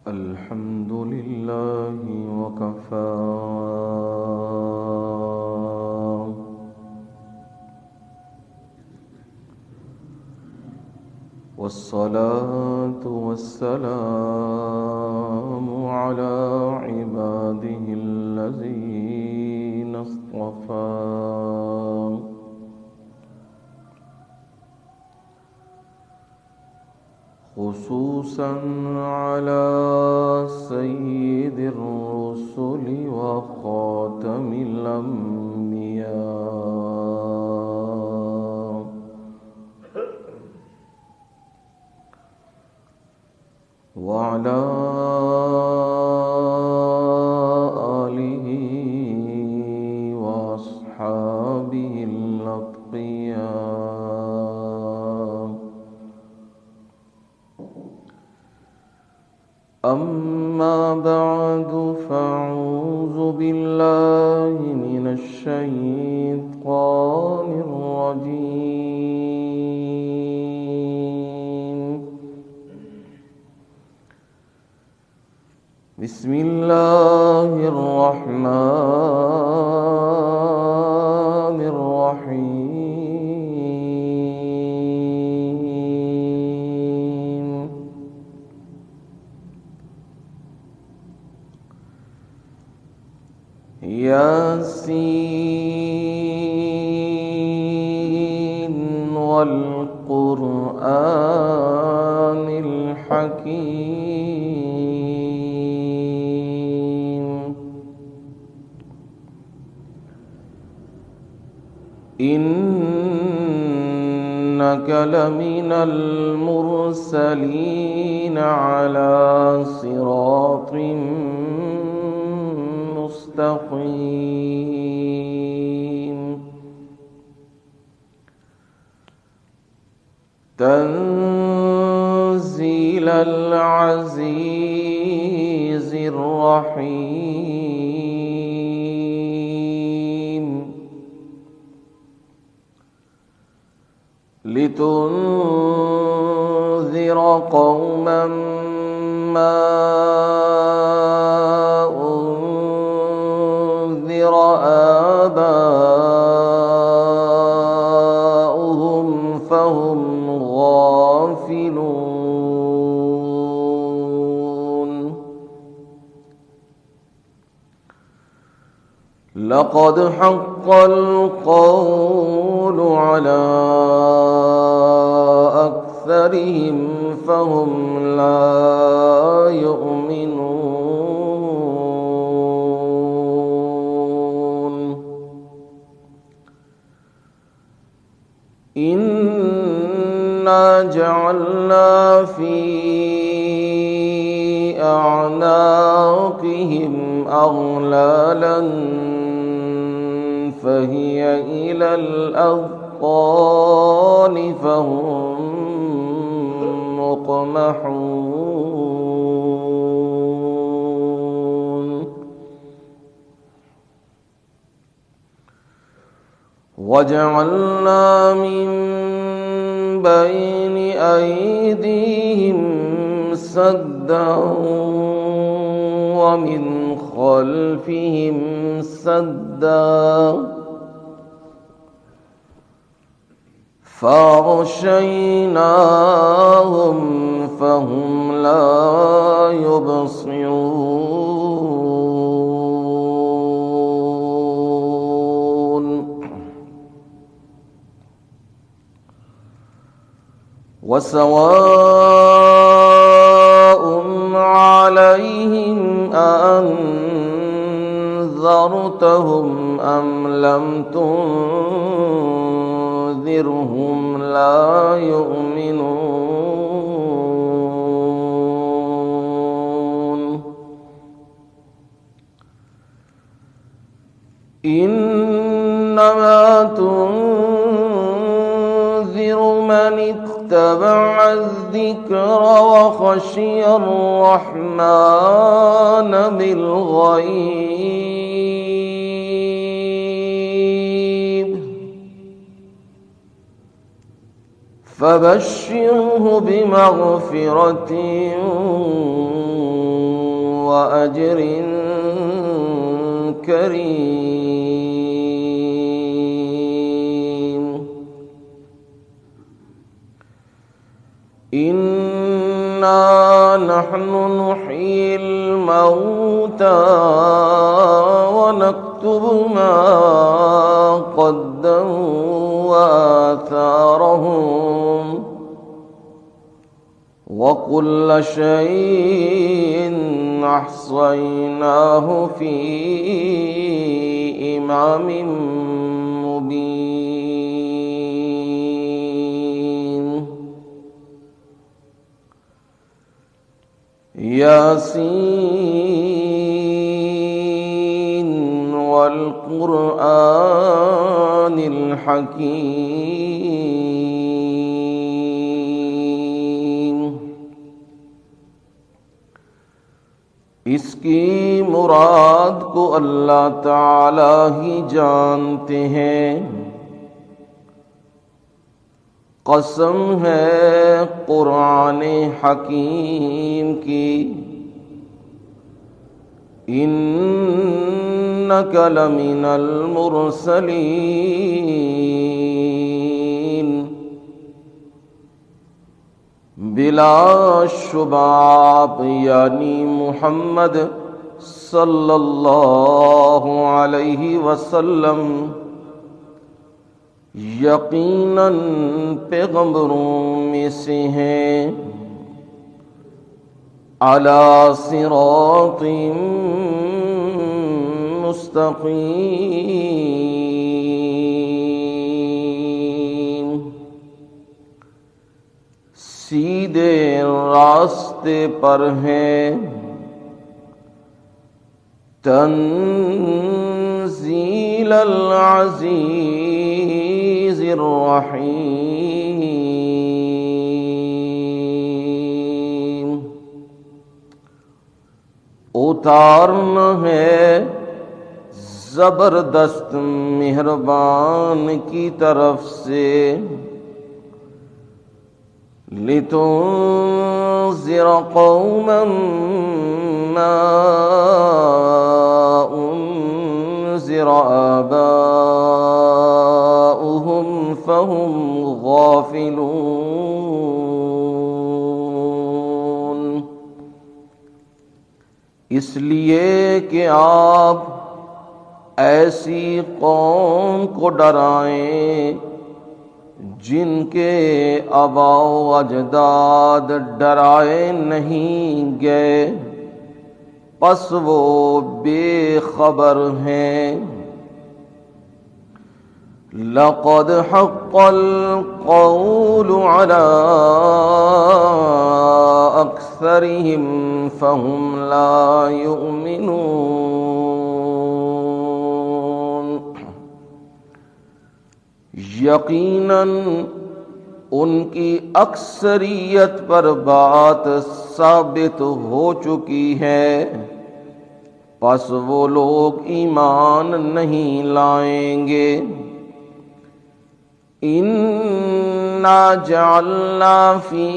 الحمد لله وكفى والصلاة والسلام على عباده الذين اصطفى خصوصا على سيد الرسل وخاتم الأنبياء وعلى آله وأصحابه الأتقياء. أما بعد فأعوذ بالله من الشيطان الرجيم. بسم الله الرحمن الرحيم. ياسين والقرآن الحكيم. إنك لمن المرسلين على صراط مستقيم. تنزيل العزيز الرحيم. لتنذر قوما ما أنذر آباؤهم فهم غافلون. لقد حق القول على أكثرهم فهم لا يؤمنون. إنا جعلنا في أعناقهم أغلالا فهي إلى الأذقان فهم مقمحون. وجعلنا من بين أيديهم سدا ومن خلفهم سدا فأغشيناهم فهم لا يبصرون. وسواء عليهم أأنذرتهم أم لم تنذرهم لا يؤمنون. إنما تنذر من اتبع الذكر وخشي الرحمن بالغيب فبشره بمغفرة أجر كريم إنا نحن نحيي الموتى ونكتب ما قدموا وآثارهم وكل شيء أحصيناه في إمام مبين ياسين والقرآن الحكيم اس کی مراد کو اللہ تعالی ہی جانتے ہیں۔ قسم ہے قرآن حکیم کی، انک لمن المرسلین، بلا شبہ آپ یعنی محمد صلی اللہ علیہ وسلم یقیناً پیغمبروں میں سے ہیں، علی صراط مستقیم، سیدھے راستے پر ہیں۔ تنزیل العزیز الرحیم، اتارنا ہے زبردست مہربان کی طرف سے، لِتُنذِرَ قَوْمًا مَّا أُنذِرَ آبَاؤُهُمْ فَهُمْ غَافِلُونَ، اس لیے کہ آپ ایسی قوم کو ڈرائیں جن کے آبا و اجداد ڈرائے نہیں گئے، پس وہ بے خبر ہیں۔ لَقَدْ حَقَّ الْقَوْلُ عَلَىٰ أَكْثَرِهِمْ فَهُمْ لَا يُؤْمِنُونَ، یقیناً ان کی اکثریت پر بات ثابت ہو چکی ہے، پس وہ لوگ ایمان نہیں لائیں گے۔ اِنَّا جَعَلْنَا فِي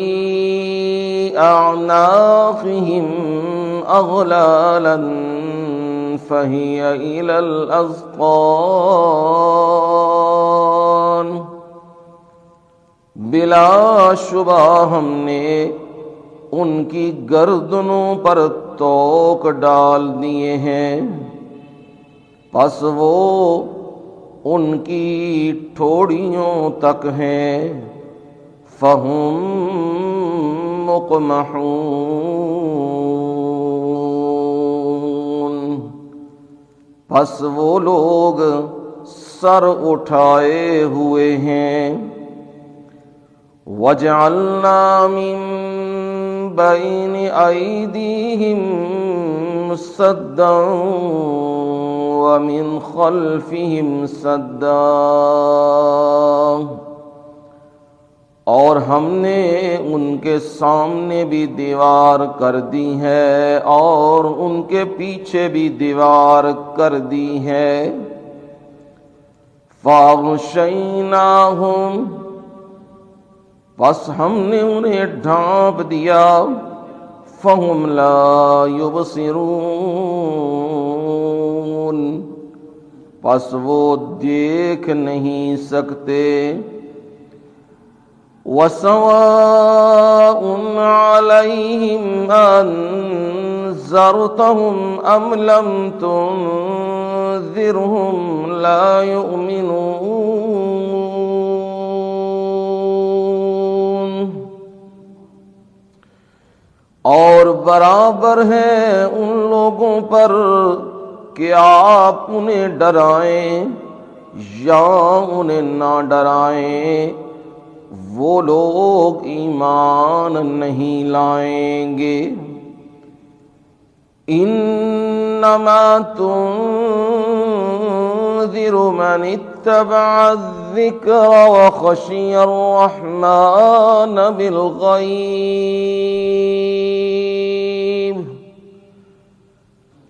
أَعْنَاقِهِمْ أَغْلَالًا فَهِيَ إِلَى الْأَذْقَانِ، بلا شبہ ہم نے ان کی گردنوں پر توق ڈال دیے ہیں، پس وہ ان کی ٹھوڑیوں تک ہیں، فَهُمْ مُقْمَحُونَ، پس وہ لوگ سر اٹھائے ہوئے ہیں۔ وَجَعَلْنَا مِن بَيْنِ أَيْدِيهِمْ سَدًّا وَمِنْ خَلْفِهِمْ سَدًّا، اور ہم نے ان کے سامنے بھی دیوار کر دی ہے اور ان کے پیچھے بھی دیوار کر دی ہے۔ فَأَغْشَيْنَاهُمْ، پس ہم نے انہیں ڈھانپ دیا، فهم لا يبصرون، پس وہ دیکھ نہیں سکتے۔ وَسَوَاءٌ عَلَيْهِمْ أَنذَرْتَهُمْ أَمْ لَمْ تُنذِرْهُمْ لَا يُؤْمِنُونَ، اور برابر ہے ان لوگوں پر کہ آپ انہیں ڈرائیں یا انہیں نہ ڈرائیں، وہ لوگ ایمان نہیں لائیں گے۔ انما تنذر من اتبع الذکر وخشی الرحمن بالغیب،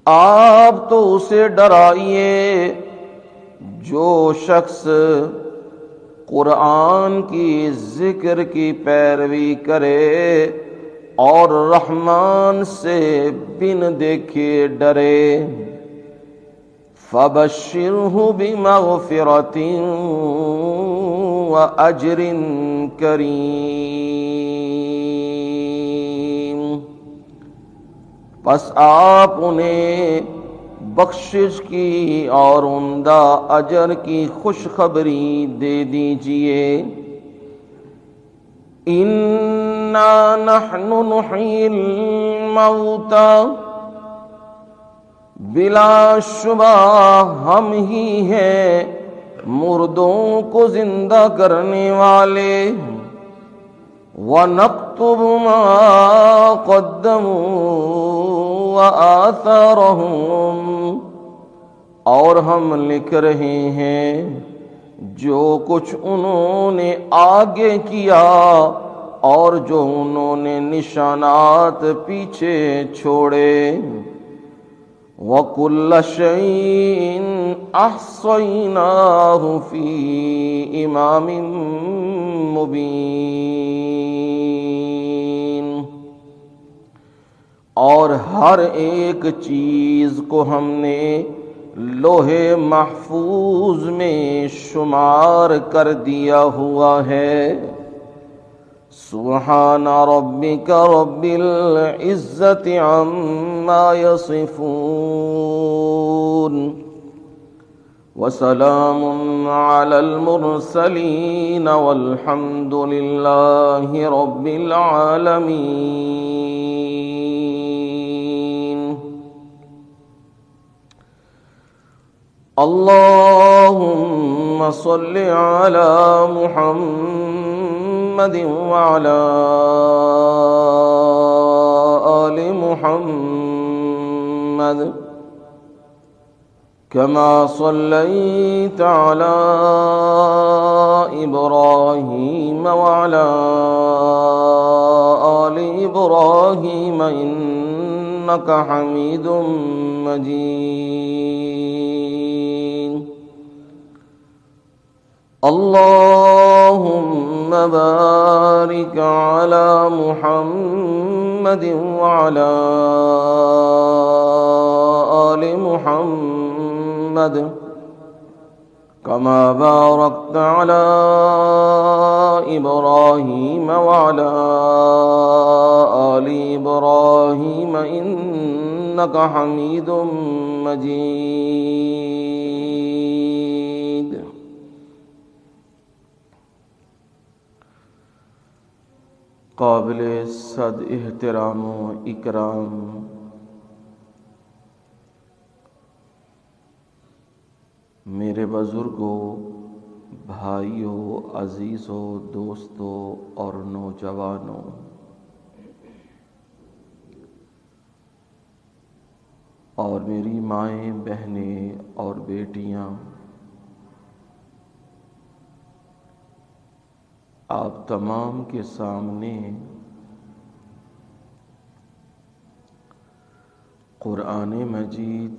آپ تو اسے ڈرائیے جو شخص قرآن کی ذکر کی پیروی کرے اور رحمان سے بن دیکھے ڈرے۔ فَبَشِّرْهُ بِمَغْفِرَةٍ وَأَجْرٍ کریم، پس آپ انہیں بخشش کی اور عمدہ اجر کی خوشخبری دے دیجئے۔ اِنَّا نَحْنُ نُحْيِي الْمَوْتَى، بلا شبہ ہم ہی ہیں مردوں کو زندہ کرنے والے۔ وَنَكْتُبُ مَا قَدَّمُوا وَآثَارَهُمْ، اور ہم لکھ رہے ہیں جو کچھ انہوں نے آگے کیا اور جو انہوں نے نشانات پیچھے چھوڑے۔ وَكُلَّ شَيْءٍ أَحْصَيْنَاهُ فِي إِمَامٍ مُبِينٍ، اور ہر ایک چیز کو ہم نے لوح محفوظ میں شمار کر دیا ہوا ہے۔ سبحان ربک رب العزت عما یصفون، وسلام علی المرسلین والحمد للہ رب العالمین۔ اللہم صل علی محمد وعلى آل محمد كما صليت على إبراهيم وعلى آل إبراهيم إنك حميد مجيد۔ اللهم بارك على محمد وعلى آل محمد كما باركت على إبراهيم وعلى آل إبراهيم إنك حميد مجيد۔ قابل صد احترام و اکرام میرے بزرگوں، بھائیوں، عزیزوں، دوستوں اور نوجوانوں، اور میری مائیں، بہنیں اور بیٹیاں، آپ تمام کے سامنے قرآن مجید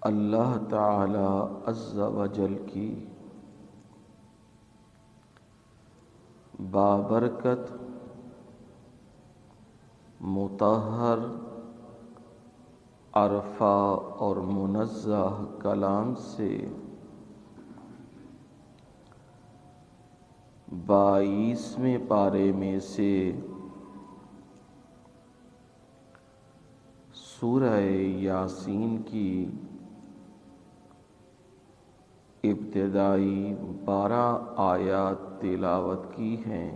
اللہ تعالی عز و جل کی بابرکت مطہر عرفہ اور منزہ کلام سے 22ویں پارے میں سے سورہ یاسین کی ابتدائی 12 آیات تلاوت کی ہیں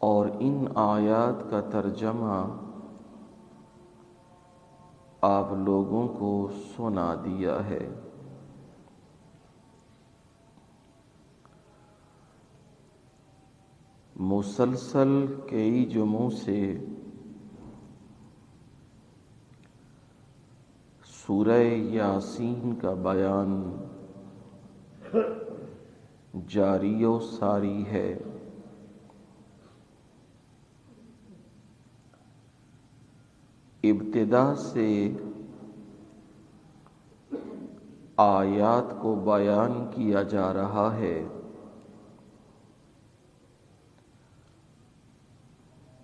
اور ان آیات کا ترجمہ آپ لوگوں کو سنا دیا ہے۔ مسلسل کئی جمعوں سے سورہ یاسین کا بیان جاری و ساری ہے۔ ابتدا سے آیات کو بیان کیا جا رہا ہے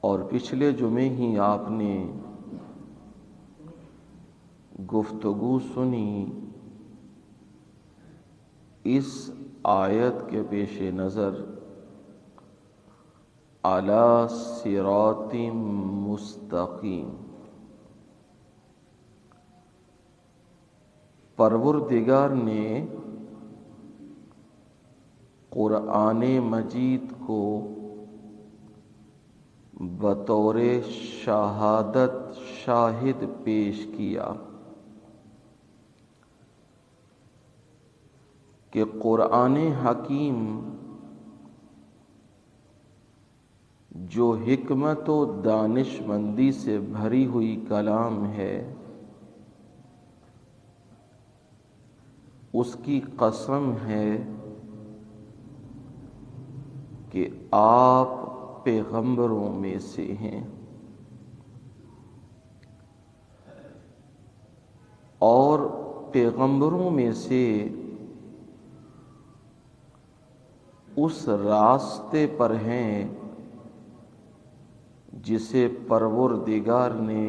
اور پچھلے جمعے ہی آپ نے گفتگو سنی اس آیت کے پیش نظر علی صراط مستقیم۔ پروردگار نے قرآن مجید کو بطور شہادت شاہد پیش کیا کہ قرآن حکیم جو حکمت و دانش مندی سے بھری ہوئی کلام ہے، اس کی قسم ہے کہ آپ پیغمبروں میں سے ہیں اور پیغمبروں میں سے اس راستے پر ہیں جسے پروردگار نے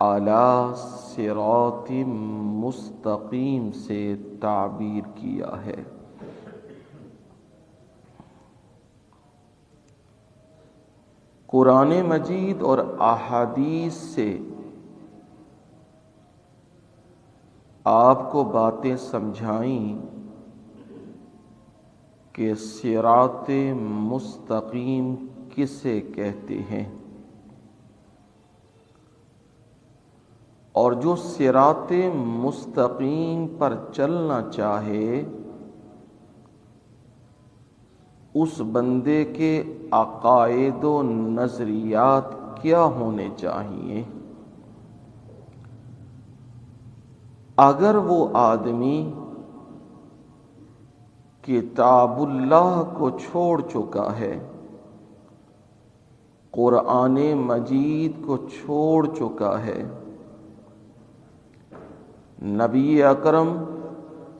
اعلی صراط مستقیم سے تعبیر کیا ہے۔ قرآن مجید اور احادیث سے آپ کو باتیں سمجھائیں کہ صراط مستقیم کسے کہتے ہیں، اور جو صراط مستقیم پر چلنا چاہے اس بندے کے عقائد و نظریات کیا ہونے چاہیے۔ اگر وہ آدمی کتاب اللہ کو چھوڑ چکا ہے، قرآن مجید کو چھوڑ چکا ہے، نبی اکرم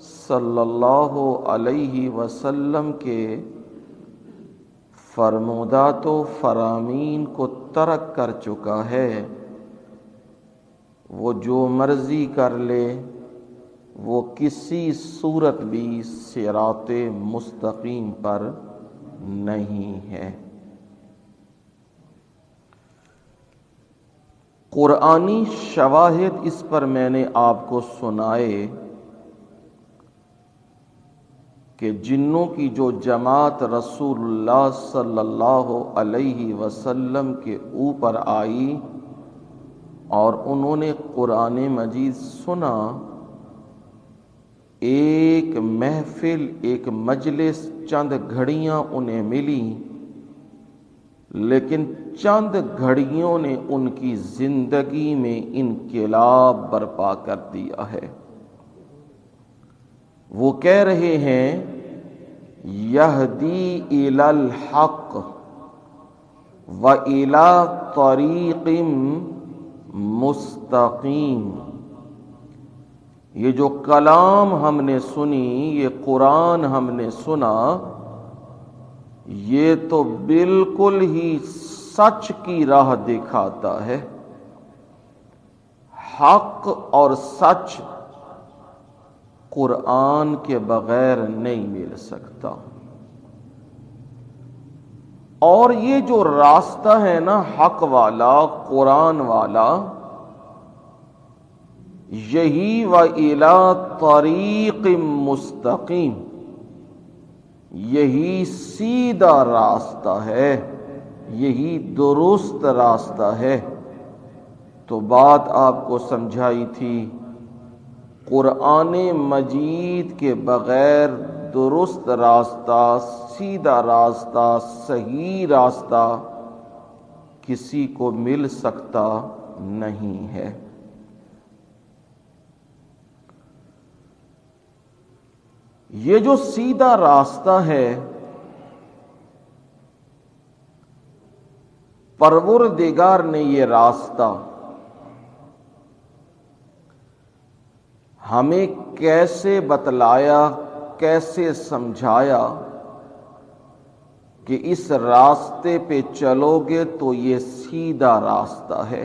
صلی اللہ علیہ وسلم کے فرمودات و فرامین کو ترک کر چکا ہے، وہ جو مرضی کر لے، وہ کسی صورت بھی صراط مستقیم پر نہیں ہے۔ قرآنی شواہد اس پر میں نے آپ کو سنائے کہ جنوں کی جو جماعت رسول اللہ صلی اللہ علیہ وسلم کے اوپر آئی اور انہوں نے قرآن مجید سنا، ایک محفل، ایک مجلس، چند گھڑیاں انہیں ملی، لیکن چند گھڑیوں نے ان کی زندگی میں انقلاب برپا کر دیا ہے۔ وہ کہہ رہے ہیں یہدی الی الحق و الی طریق مستقیم۔ یہ جو کلام ہم نے سنی، یہ قرآن ہم نے سنا، یہ تو بالکل ہی سچ کی راہ دکھاتا ہے. حق اور سچ قرآن کے بغیر نہیں مل سکتا. اور یہ جو راستہ ہے نا حق والا، قرآن والا، یہی وَإِلَىٰ طَرِيقٍ مستقیم، یہی سیدھا راستہ ہے، یہی درست راستہ ہے. تو بات آپ کو سمجھائی تھی، قرآن مجید کے بغیر درست راستہ، سیدھا راستہ، صحیح راستہ کسی کو مل سکتا نہیں ہے. یہ جو سیدھا راستہ ہے، پروردگار نے یہ راستہ ہمیں کیسے بتلایا، کیسے سمجھایا کہ اس راستے پہ چلو گے تو یہ سیدھا راستہ ہے،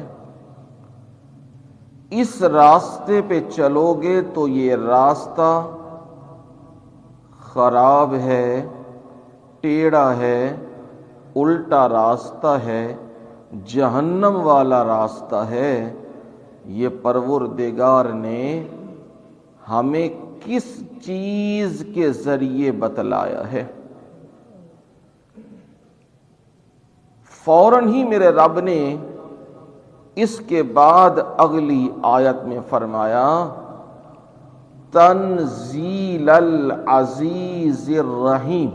اس راستے پہ چلو گے تو یہ راستہ خراب ہے، ٹیڑھا ہے، الٹا راستہ ہے، جہنم والا راستہ ہے. یہ پروردگار نے ہمیں کس چیز کے ذریعے بتلایا ہے؟ فوراً ہی میرے رب نے اس کے بعد اگلی آیت میں فرمایا تنزیل العزیز الرحیم.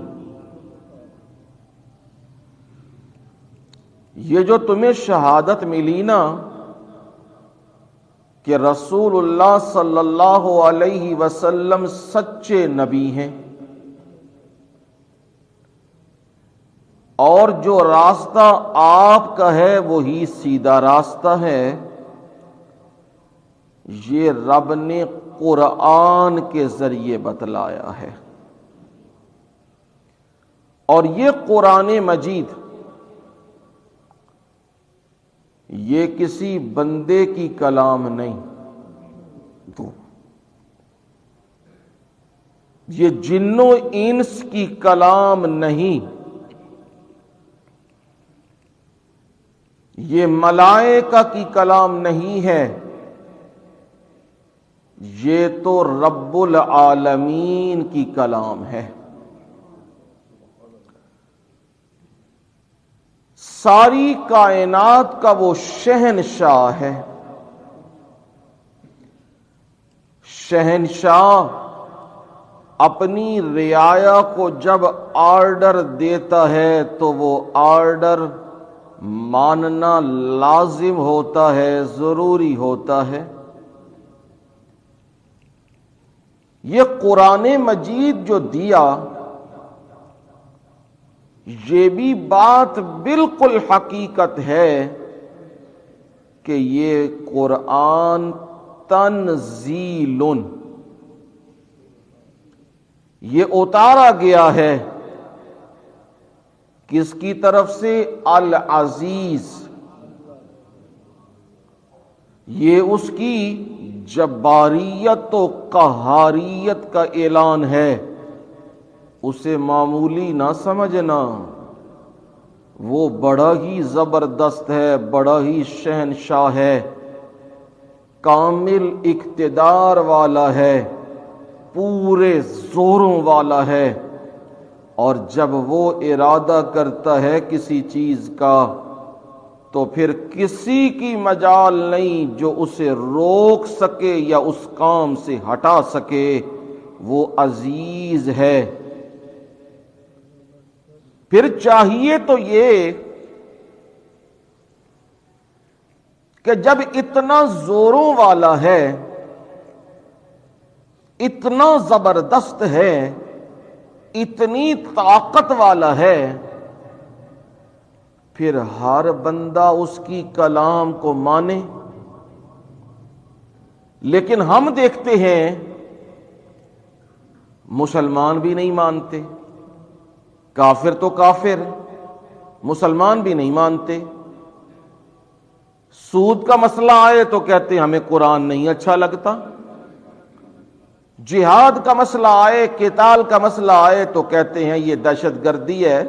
یہ جو تمہیں شہادت ملی نا کہ رسول اللہ صلی اللہ علیہ وسلم سچے نبی ہیں، اور جو راستہ آپ کا ہے وہی سیدھا راستہ ہے، یہ رب نے قرآن کے ذریعے بتلایا ہے. اور یہ قرآن مجید یہ کسی بندے کی کلام نہیں، یہ جن و انس کی کلام نہیں، یہ ملائکہ کی کلام نہیں ہے، یہ تو رب العالمین کی کلام ہے. ساری کائنات کا وہ شہنشاہ ہے. شہنشاہ اپنی رعایا کو جب آرڈر دیتا ہے تو وہ آرڈر ماننا لازم ہوتا ہے، ضروری ہوتا ہے. یہ قرآن مجید جو دیا، یہ بھی بات بالکل حقیقت ہے کہ یہ قرآن تنزیل، یہ اتارا گیا ہے کس کی طرف سے؟ العزیز. یہ اس کی جباریت و قہاریت کا اعلان ہے، اسے معمولی نہ سمجھنا، وہ بڑا ہی زبردست ہے، بڑا ہی شہنشاہ ہے، کامل اقتدار والا ہے، پورے زوروں والا ہے. اور جب وہ ارادہ کرتا ہے کسی چیز کا تو پھر کسی کی مجال نہیں جو اسے روک سکے یا اس کام سے ہٹا سکے. وہ عزیز ہے. پھر چاہیے تو یہ کہ جب اتنا زوروں والا ہے، اتنا زبردست ہے، اتنی طاقت والا ہے، پھر ہر بندہ اس کی کلام کو مانے. لیکن ہم دیکھتے ہیں مسلمان بھی نہیں مانتے، کافر تو کافر، مسلمان بھی نہیں مانتے۔ سود کا مسئلہ آئے تو کہتے ہیں ہمیں قرآن نہیں اچھا لگتا، جہاد کا مسئلہ آئے، قتال کا مسئلہ آئے تو کہتے ہیں یہ دہشت گردی ہے۔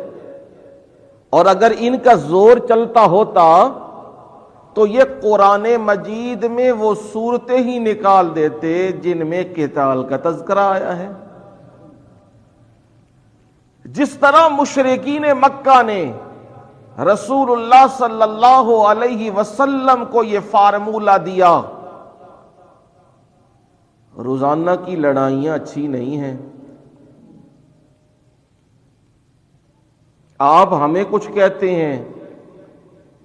اور اگر ان کا زور چلتا ہوتا تو یہ قرآن مجید میں وہ صورتیں ہی نکال دیتے جن میں قتال کا تذکرہ آیا ہے۔ جس طرح مشرکین مکہ نے رسول اللہ صلی اللہ علیہ وسلم کو یہ فارمولہ دیا، روزانہ کی لڑائیاں اچھی نہیں ہیں، آپ ہمیں کچھ کہتے ہیں،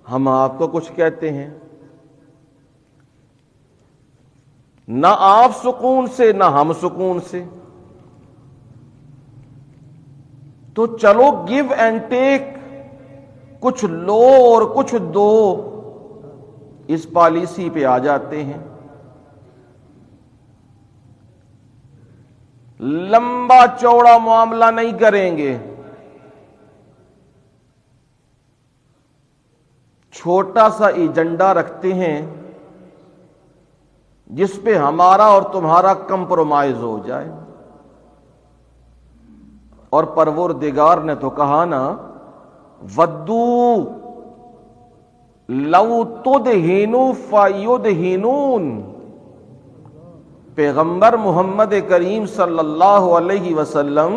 ہم آپ کو کچھ کہتے ہیں، نہ آپ سکون سے نہ ہم سکون سے، تو چلو گیو اینڈ ٹیک، کچھ لو اور کچھ دو، اس پالیسی پہ آ جاتے ہیں۔ لمبا چوڑا معاملہ نہیں کریں گے، چھوٹا سا ایجنڈا رکھتے ہیں جس پہ ہمارا اور تمہارا کمپرومائز ہو جائے۔ اور پروردگار نے تو کہا نا، ودو لو تدہنوا فیدہنون، پیغمبر محمد کریم صلی اللہ علیہ وسلم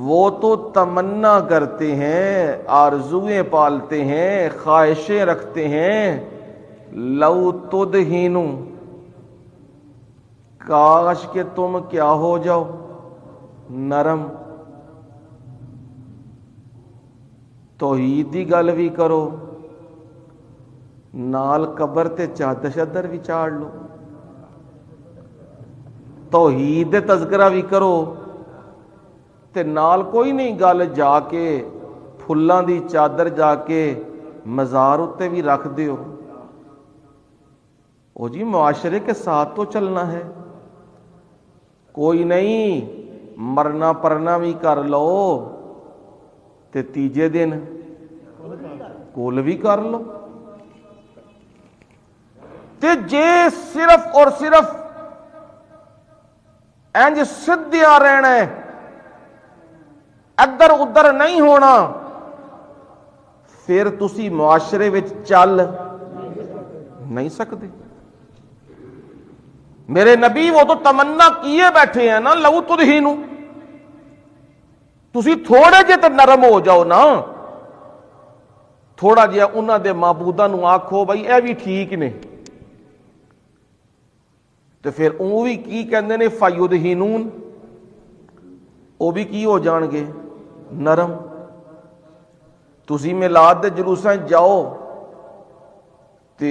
وہ تو تمنا کرتے ہیں، آرزویں پالتے ہیں، خواہشیں رکھتے ہیں، لو تدہنوا، کاش کہ تم کیا ہو جاؤ، نرم، توحید دی گل بھی کرو، نال قبر تے چادر بھی چاڑ لو، توحید دے تذکرہ بھی کرو، تے نال کوئی نہیں گل جا کے پھلاں دی چادر جا کے مزار اتے بھی رکھ دیو۔ او جی معاشرے کے ساتھ تو چلنا ہے، کوئی نہیں مرنا پرنا بھی کر لو تے تیجے دن کول بھی کر لو۔ تے جے صرف اور صرف انج سدھیا رہنا ہے، ادھر ادھر نہیں ہونا، پھر تسی معاشرے وچ چل نہیں سکتے۔ میرے نبی وہ تو تمنا کیے بیٹھے ہیں نا، لو تدہنوا، تسی تھوڑے جے تے نرم ہو جاؤ نا، تھوڑا جہا انہاں دے معبوداں نو آکھو بھائی اے بھی ٹھیک نے، تو پھر وہ بھی کی کہندے نے فیدہنون، وہ بھی کی ہو جان گے، نرم۔ تسی میلاد دے جلوساں جاؤ تے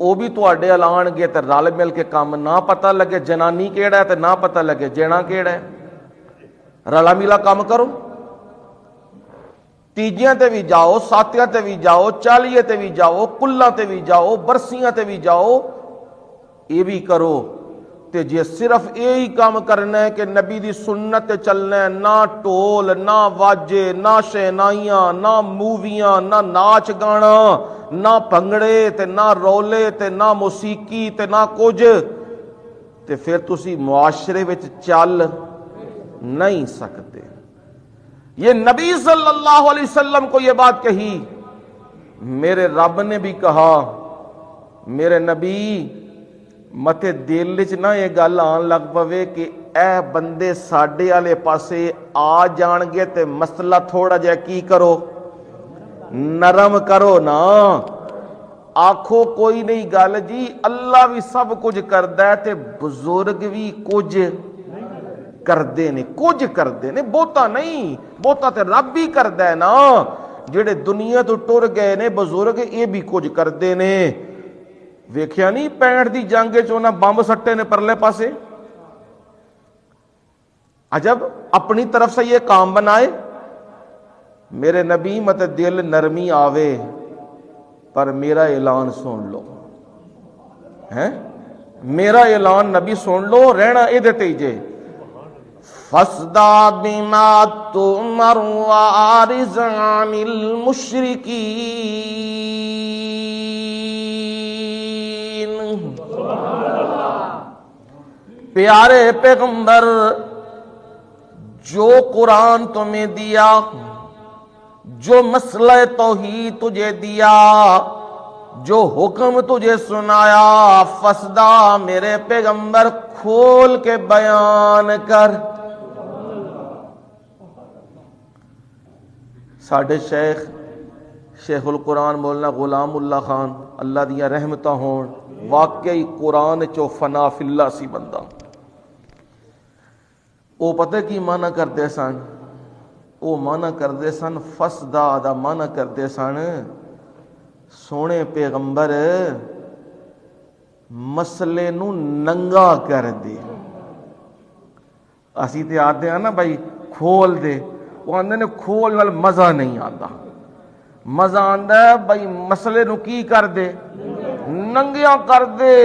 او بھی تواڈے اعلان گے تے رل مل کے کام، نہ پتہ لگے جنانی کیڑا ہے تے نہ پتہ لگے جینا کیڑا ہے، رلا ملا کام کرو۔ تیجیاں تے بھی جاؤ، ساتیاں تے بھی جاؤ، چالیے تے بھی جاؤ، کلاں تے بھی جاؤ، برسیاں تے بھی جاؤ، یہ بھی کرو۔ تے جے صرف یہی کام کرنا ہے کہ نبی دی سنت تے چلنا ہے، نہ ٹول، نہ واجے، نہ شہنائیاں، نہ موویاں، نہ ناچ گانا، نہ بھنگڑے تے نہ رولے تے نہ موسیقی تے نہ کچھ، تے پھر تسی معاشرے وچ چل نہیں سکتے۔ یہ نبی صلی اللہ علیہ وسلم کو یہ بات کہی، میرے رب نے بھی کہا، میرے نبی متے دل وچ نہ یہ گل آن لگ پوے کہ اے بندے ساڈے والے پاسے آ جان گے تے مسئلہ تھوڑا جہا کی کرو، نرم کرو نا۔ آکھو کوئی نہیں گل جی، اللہ بھی سب کچھ کردا ہے تے بزرگ بھی کچھ کردے نے، کچھ کردے نے، بہتا نہیں، بہتا تے رب بھی کردا ہے نا۔ جڑے دنیا تو ٹر گئے نے بزرگ، یہ بھی کچھ کردے نے۔ ویکھیا نہیں 65 دی جنگ چ انہاں بمب سٹے نے پرلے پاسے، عجب اپنی طرف سے یہ کام بنائے۔ میرے نبی مت دل نرمی آوے، پر میرا اعلان سن لو، ہیں میرا اعلان نبی سن لو، رہنا یہ دیتے جے، فاصدع بما تؤمر وأعرض عن المشرکین۔ پیارے پیغمبر، جو قرآن تمہیں دیا، جو مسئلہ توحید تجھے دیا، جو حکم تجھے سنایا، فصدع میرے پیغمبر کھول کے بیان کر۔ ساڈے شیخ القرآن مولانا غلام اللہ خان اللہ دیا رحمتہ ہون، واقعی قرآن چو فنا فی اللہ سی بندہ۔ وہ پتہ کی معنی کرتے سن؟ وہ معنی کرتے سن فصدع دا معنی کرتے سن سونے پیغمبر مسئلے نو ننگا کر دے۔ اسی تے آتے ہیں نا بھائی کھول دے، وہ آندے نے کھول وال مزہ نہیں آتا، مزہ آندا ہے بھائی مسئلے نو کی کر دے، ننگیاں کر دے،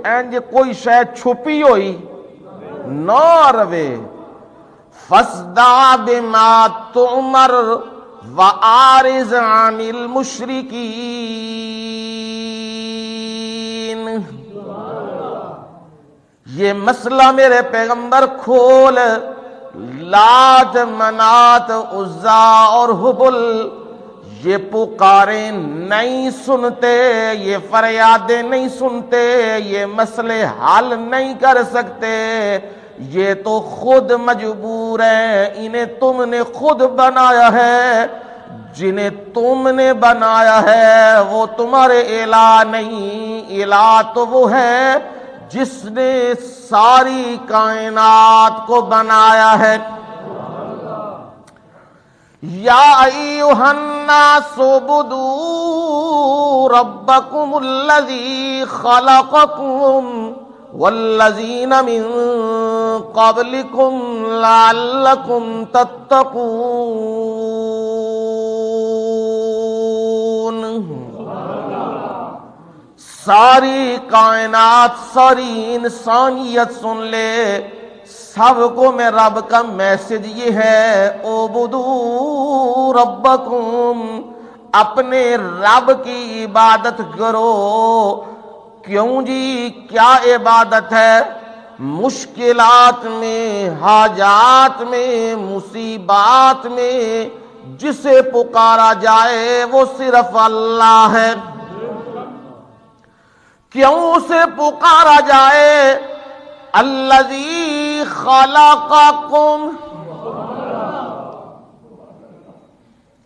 اینج کوئی شے چھپی ہوئی نہ روے۔ فاصدع بما تؤمر وأعرض عن المشرکین۔ یہ مسئلہ میرے پیغمبر کھول، لات منات عزا اور حبل یہ پکاریں نہیں سنتے، یہ فریادیں نہیں سنتے، یہ مسئلے حل نہیں کر سکتے، یہ تو خود مجبور ہیں، انہیں تم نے خود بنایا ہے، جنہیں تم نے بنایا ہے وہ تمہارے الہ نہیں، الہ تو وہ ہے جس نے ساری کائنات کو بنایا ہے۔ یا ایھا الناس اعبدوا ربکم الذی خلقکم والذین من قبلکم لعلکم تتقون۔ ساری کائنات، ساری انسانیت سن لے، سب کو میں رب کا میسج یہ ہے، اعبدوا ربکم، اپنے رب کی عبادت کرو۔ کیوں جی؟ کیا عبادت ہے؟ مشکلات میں، حاجات میں، مصیبات میں جسے پکارا جائے وہ صرف اللہ ہے۔ کیوں اسے پکارا جائے؟ الذی خلقکم،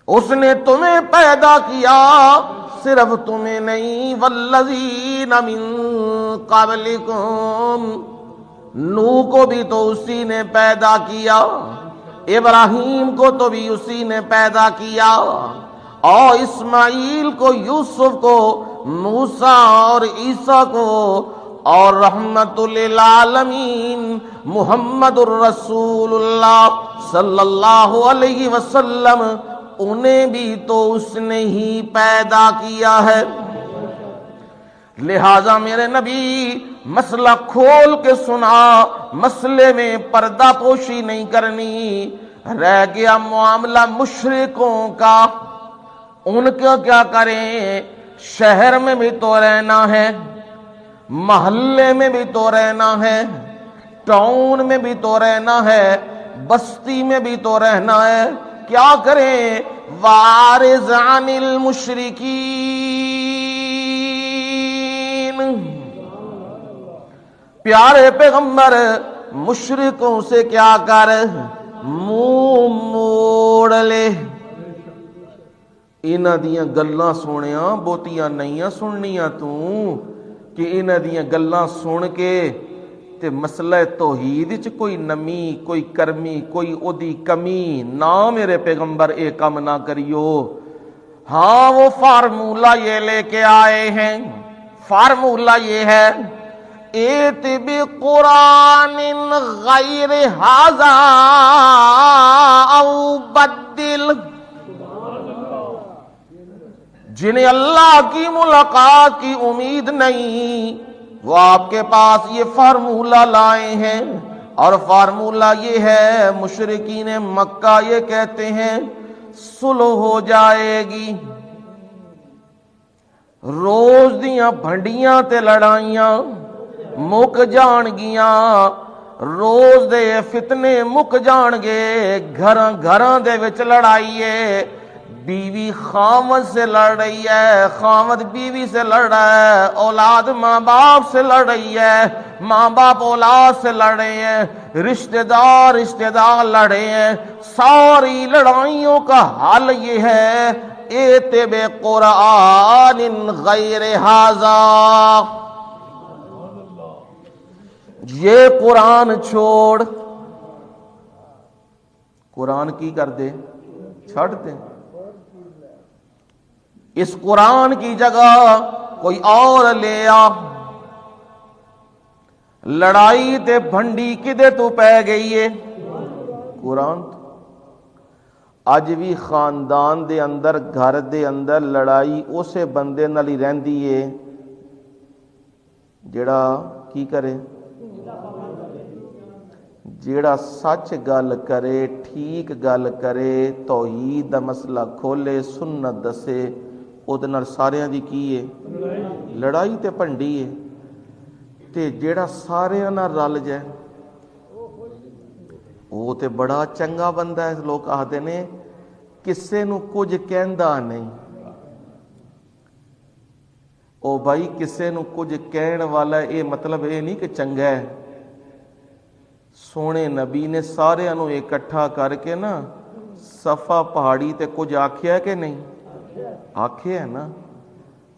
اس نے تمہیں پیدا کیا، صرف تمہیں نہیں، والذین من قبلکم، نوح کو بھی تو اسی نے پیدا کیا، ابراہیم کو تو بھی اسی نے پیدا کیا، اور اسماعیل کو، یوسف کو، موسیٰ اور عیسیٰ کو، اور رحمت للعالمین محمد الرسول اللہ صلی اللہ علیہ وسلم، انہیں بھی تو اس نے ہی پیدا کیا ہے۔ لہذا میرے نبی مسئلہ کھول کے سنا، مسئلے میں پردہ پوشی نہیں کرنی۔ رہ گیا معاملہ مشرکوں کا، ان کا کیا کریں؟ شہر میں بھی تو رہنا ہے، محلے میں بھی تو رہنا ہے، ٹاؤن میں بھی تو رہنا ہے، بستی میں بھی تو رہنا ہے، کیا کریں؟ وَأَعْرِضْ عَنِ الْمُشْرِكِينَ۔ پیارے پیغمبر مشرکوں سے کیا کر؟ منہ موڑ لے۔ انہاں دیاں گلاں سونیاں بہتیاں نہیں سننیاں تو، کہ انہاں دیاں گلاں سن کے تے مسئلہ توحید چ کوئی نمی، کوئی کرمی، کوئی اودی کمی نہ میرے پیغمبر اے کم نہ کریو۔ ہاں وہ فارمولہ یہ لے کے آئے ہیں، فارمولہ یہ ہے، ایت بقرآن غیر ھذا او بدل۔ جنہیں اللہ کی ملاقات کی امید نہیں، وہ آپ کے پاس یہ فارمولہ لائے ہیں، اور فارمولہ یہ ہے، مشرکین مکہ یہ کہتے ہیں صلح ہو جائے گی، روز دیاں بھنڈیاں تے لڑائیاں مک جان گیاں، روز دے فتنے مک جان گے، گھراں گھراں دے وچ لڑائی ہے، بیوی خامد سے لڑ رہی ہے، خامد بیوی سے لڑ رہا ہے، اولاد ماں باپ سے لڑ رہی ہے، ماں باپ اولاد سے لڑ رہے ہیں، رشتہ دار لڑے ہیں، ساری لڑائیوں کا حل یہ ہے ایت بے قرآن غیر ھذا، یہ قرآن چھوڑ، قرآن کی کر دے چھڑ دے، اس قرآن کی جگہ کوئی اور لے آ، لڑائی تے بھنڈی کدے تو پہ گئی ہے؟ قرآن تو اج بھی خاندان دے اندر گھر دے اندر لڑائی اسے بندے نال ہی رہندی ہے جڑا کی کرے، جیڑا سچ گل کرے، ٹھیک گل کرے، توحید دا مسئلہ کھولے، سنت دسے، اودے نال ساریاں دی کی ہے لڑائی تے بھنڈی ہے، تے جیڑا ساریاں نال رل جائے وہ تے بڑا چنگا بندہ ہے، لوگ آہدے نے کسے نو کچھ کہندا نہیں، او بھائی کسے نو کچھ کہن والا اے مطلب اے نہیں کہ چنگا ہے، سونے نبی نے سارے انو اکٹھا کر کے نا صفا پہاڑی تے کچھ آکھیا کہ نہیں آکھیا ہے نا،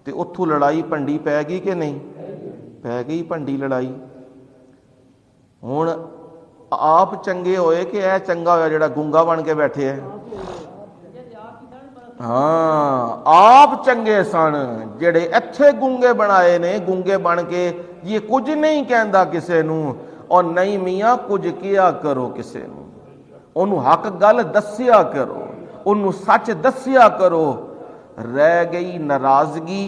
تے اتھو لڑائی پنڈی پہ گئی کہ نہیں پہ گئی پنڈی لڑائی، ہون آپ چنگے ہوئے کہ اے چنگا ہویا جڑا گونگا بن کے بیٹھے ہے؟ ہاں آپ چنگے سن جڑے ایتھے گونگے بنائے نے، گونگے بن کے یہ کچھ نہیں کہندا کسے نو، اور نہیں میاں کچھ کیا کرو کسے نو، انہوں حق گل دسیا کرو، انہوں سچ دسیا کرو، رہ گئی ناراضگی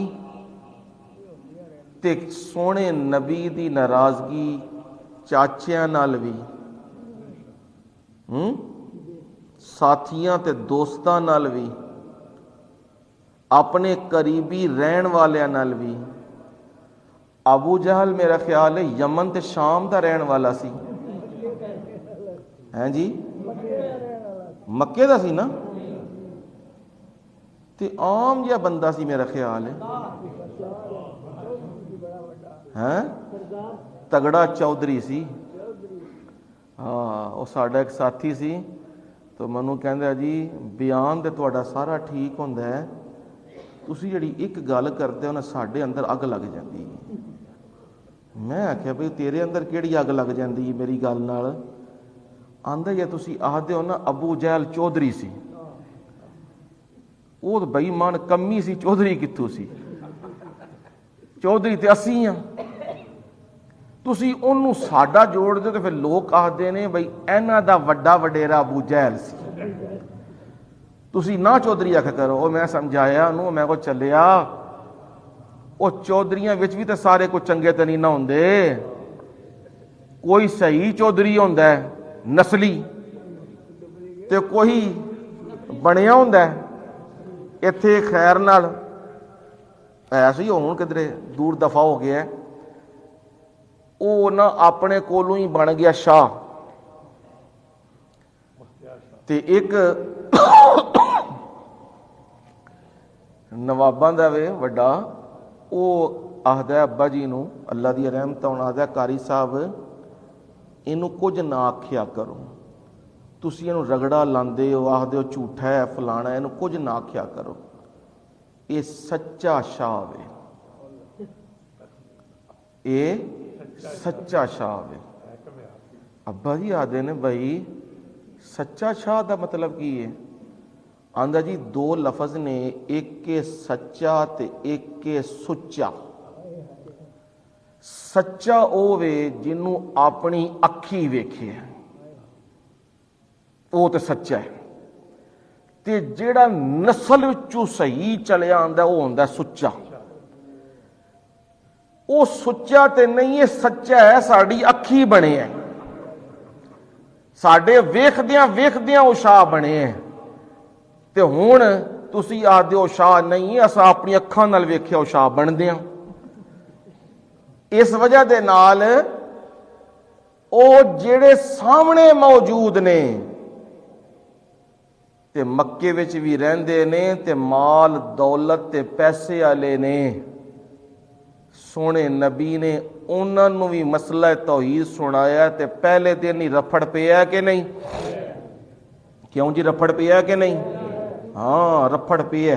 تے سونے نبی دی ناراضگی چاچیاں نال بھی، ساتھیاں تے دوستاں نال بھی، اپنے قریبی رہن والیاں نال بھی، ابو جہل میرا خیال ہے یمن تے شام دا رہن والا سی، ہیں جی مکے دا سی نا، تے عام جہا بندہ سی میرا خیال ہے، ہیں تگڑا چودھری سی، ہاں وہ ساڈا ایک ساتھی سی تو منو کہندا جی بیان تے تہاڈا سارا ٹھیک ہوندا ہے، تسی جڑی ایک گل کردے ہو نا ساڈے اندر اگ لگ جاندی، میں آخیا بھئی تیرے اندر کیڑی اگ لگ جاندی میری گل نال، آندا یا تسی آہدے ہو نا ابو جہل چودھری سی، وہ تو بئی مان کمی سی، چودھری کتھوں سی، چودھری تے اسی ہاں، تسی انہوں ساڈا جوڑ دے تو پھر لوگ آہدے نے بھئی اینا دا وڈا وڈیرا ابو جہل سی، تسی نہ چودھری آکھا کرو، او میں سمجھایا انہوں میں کو چلیا، او چودھریاں وچ بھی تے سارے کو چنگے تے نہیں نہ ہوندے، کوئی صحیح چودھری ہوندا ہے نسلی تے کوئی بنیا ہوندا ہے ایتھے خیر نال، ایسے ہی ہون کدرے دور دفاع ہو گیا ہے، او نہ اپنے کولوں ہی بن گیا شاہ، تے ایک نواباں دا وے وڈا، او آہدا ابا جی نو اللہ دی رحمت ہونا، آہدا قاری صاحب اینو کچھ نہ آکھیا کرو، تسی اینو رگڑا لاندے ہو، آہدے ہو جھوٹا ہے فلانا ہے، اینو کچھ نہ آکھیا کرو، اے سچا شاہ وے، اے سچا شاہ وے، ابا جی آہدے نے بھائی سچا شاہ دا مطلب کی ہے؟ آندا جی دو لفظ نے، ایک کے سچا تے ایک کے سچا، سچا او وے جنوں اپنی اکھی ویکھے، وہ تے سچا ہے، تے جیڑا نسل وچوں صحیح چلیا آندا وہ ہوندا سچا، وہ سچا تے نہیں ہے، سچا ہے ساڈی اکھی بنے ہے، ਸਾਡੇ ਵੇਖਦਿਆਂ ਉਹ ਸ਼ਾਹ ਬਣੇ ਹੈ। ਤੇ ਹੁਣ ਤੁਸੀਂ ਆਖਦੇ ਹੋ ਸ਼ਾਹ ਨਹੀਂ, ਅਸਾਂ ਆਪਣੀ ਅੱਖਾਂ ਨਾਲ ਵੇਖਿਆ ਉਹ ਸ਼ਾਹ ਬਣਦੇ ਆ। ਇਸ ਵਜ੍ਹਾ ਦੇ ਨਾਲ ਉਹ ਜਿਹੜੇ ਸਾਹਮਣੇ ਮੌਜੂਦ ਨੇ ਤੇ ਮੱਕੇ ਵਿੱਚ ਵੀ ਰਹਿੰਦੇ ਨੇ ਤੇ ਮਾਲ ਦੌਲਤ ਤੇ ਪੈਸੇ ਵਾਲੇ ਨੇ, ਸੋਹਣੇ ਨਬੀ ਨੇ ਉਹਨਾਂ ਨੂੰ ਵੀ ਮਸਲਾ ਤੌਹੀਦ ਸੁਣਾਇਆ ਤੇ ਪਹਿਲੇ ਦਿਨ ਹੀ ਰਫੜ ਪਿਆ ਕਿ ਨਹੀਂ? ਕਿਉਂ ਜੀ, ਰਫੜ ਪਿਆ ਕਿ ਨਹੀਂ? ਹਾਂ, ਰਫੜ ਪਿਆ।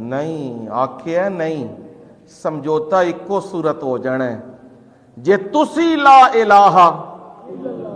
ਨਹੀਂ। ਆਖਿਆ ਨਹੀਂ, ਸਮਝੌਤਾ ਇੱਕੋ ਸੂਰਤ ਹੋ ਜਾਣਾ, ਜੇ ਤੁਸੀਂ ਲਾ ਇਲਾਹਾ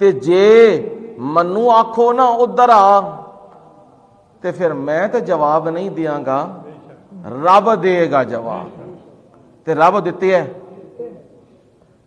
ਤੇ ਜੇ ਮੈਨੂੰ ਆਖੋ ਨਾ ਉਧਰ ਆ ਤੇ ਫਿਰ ਮੈਂ ਤੇ ਜਵਾਬ ਨਹੀਂ ਦਿਆਂਗਾ, ਰੱਬ ਦੇਗਾ ਜਵਾਬ। ਤੇ ਰੱਬ ਦਿੱਤੇ ਹੈ,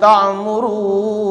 ਤਅਮੁਰੂਨੀ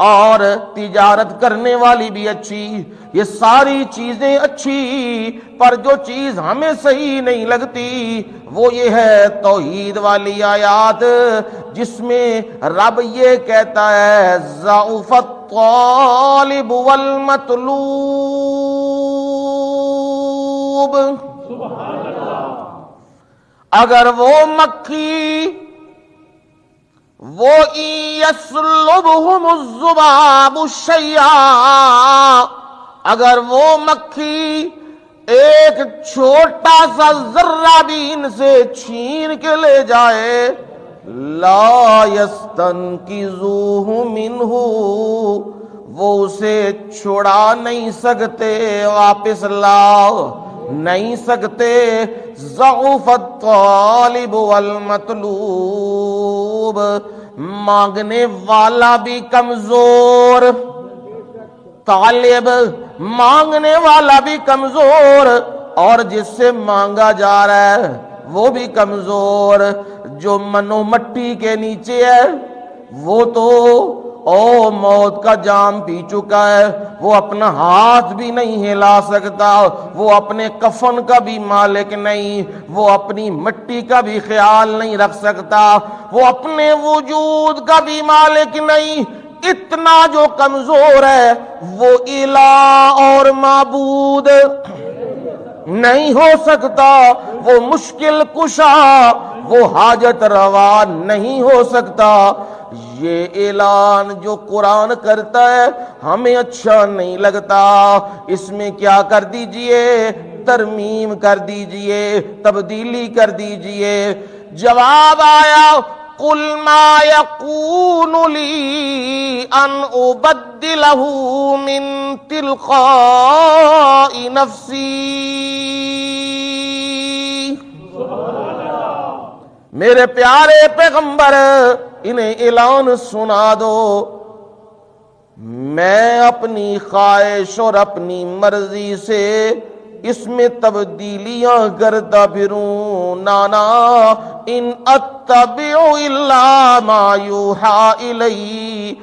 اور تجارت کرنے والی بھی اچھی، یہ ساری چیزیں اچھی، پر جو چیز ہمیں صحیح نہیں لگتی وہ یہ ہے توحید والی آیات، جس میں رب یہ کہتا ہے ضعف الطالب والمطلوب۔ اگر وہ مکھی وہ یسلبہم الذباب شیئا، اگر وہ مکھی ایک چھوٹا سا ذرہ بھی ان سے چھین کے لے جائے، لا یستنقذوہ منہ، وہ اسے چھڑا نہیں سکتے، واپس لاؤ نہیں سکتے۔ ضعف الطالب والمطلوب، مانگنے والا بھی کمزور، طالب مانگنے والا بھی کمزور، اور جس سے مانگا جا رہا ہے وہ بھی کمزور۔ جو منو مٹی کے نیچے ہے وہ تو موت کا جام پی چکا ہے، وہ اپنا ہاتھ بھی نہیں ہلا سکتا، وہ اپنے کفن کا بھی مالک نہیں، وہ اپنی مٹی کا بھی خیال نہیں رکھ سکتا، وہ اپنے وجود کا بھی مالک نہیں۔ اتنا جو کمزور ہے وہ الہ اور معبود نہیں ہو سکتا، وہ مشکل کشا، وہ حاجت روا نہیں ہو سکتا۔ یہ اعلان جو قرآن کرتا ہے ہمیں اچھا نہیں لگتا، اس میں کیا کر دیجئے؟ ترمیم کر دیجئے، تبدیلی کر دیجئے۔ جواب آیا قُلْ مَا يَكُونُ لِي أَنْ أُبَدِّلَهُ مِنْ تِلْقَاءِ نَفْسِي، میرے پیارے پیغمبر انہیں اعلان سنا دو، میں اپنی خواہش اور اپنی مرضی سے اس میں تبدیلیاں کرتا پھروں، نانا ان اتبع الا ما یوحی الی،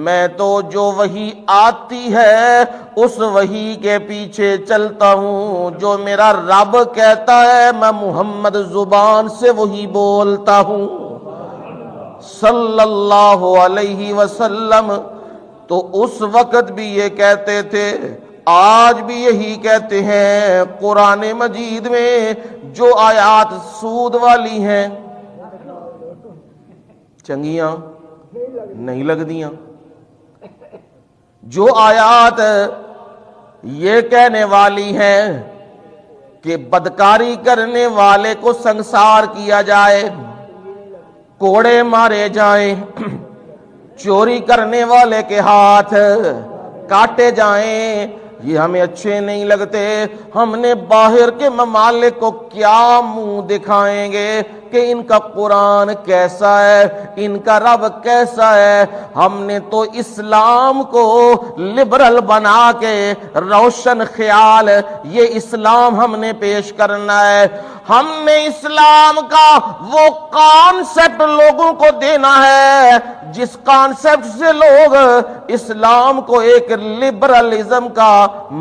میں تو جو وحی آتی ہے اس وحی کے پیچھے چلتا ہوں، جو میرا رب کہتا ہے میں محمد زبان سے وہی بولتا ہوں صلی اللہ علیہ وسلم۔ تو اس وقت بھی یہ کہتے تھے، آج بھی یہی کہتے ہیں۔ قرآن مجید میں جو آیات سود والی ہیں چنگیاں نہیں لگ دیاں، جو آیات یہ کہنے والی ہیں کہ بدکاری کرنے والے کو سنسار کیا جائے، کوڑے مارے جائیں، چوری کرنے والے کے ہاتھ کاٹے جائیں، یہ ہمیں اچھے نہیں لگتے۔ ہم نے باہر کے ممالک کو کیا منہ دکھائیں گے کہ ان کا قرآن کیسا ہے، ان کا رب کیسا ہے؟ ہم نے تو اسلام کو لبرل بنا کے روشن خیال یہ اسلام ہم نے پیش کرنا ہے۔ ہم نے اسلام کا وہ کانسیپٹ لوگوں کو دینا ہے جس کانسیپٹ سے لوگ اسلام کو ایک لبرلزم کا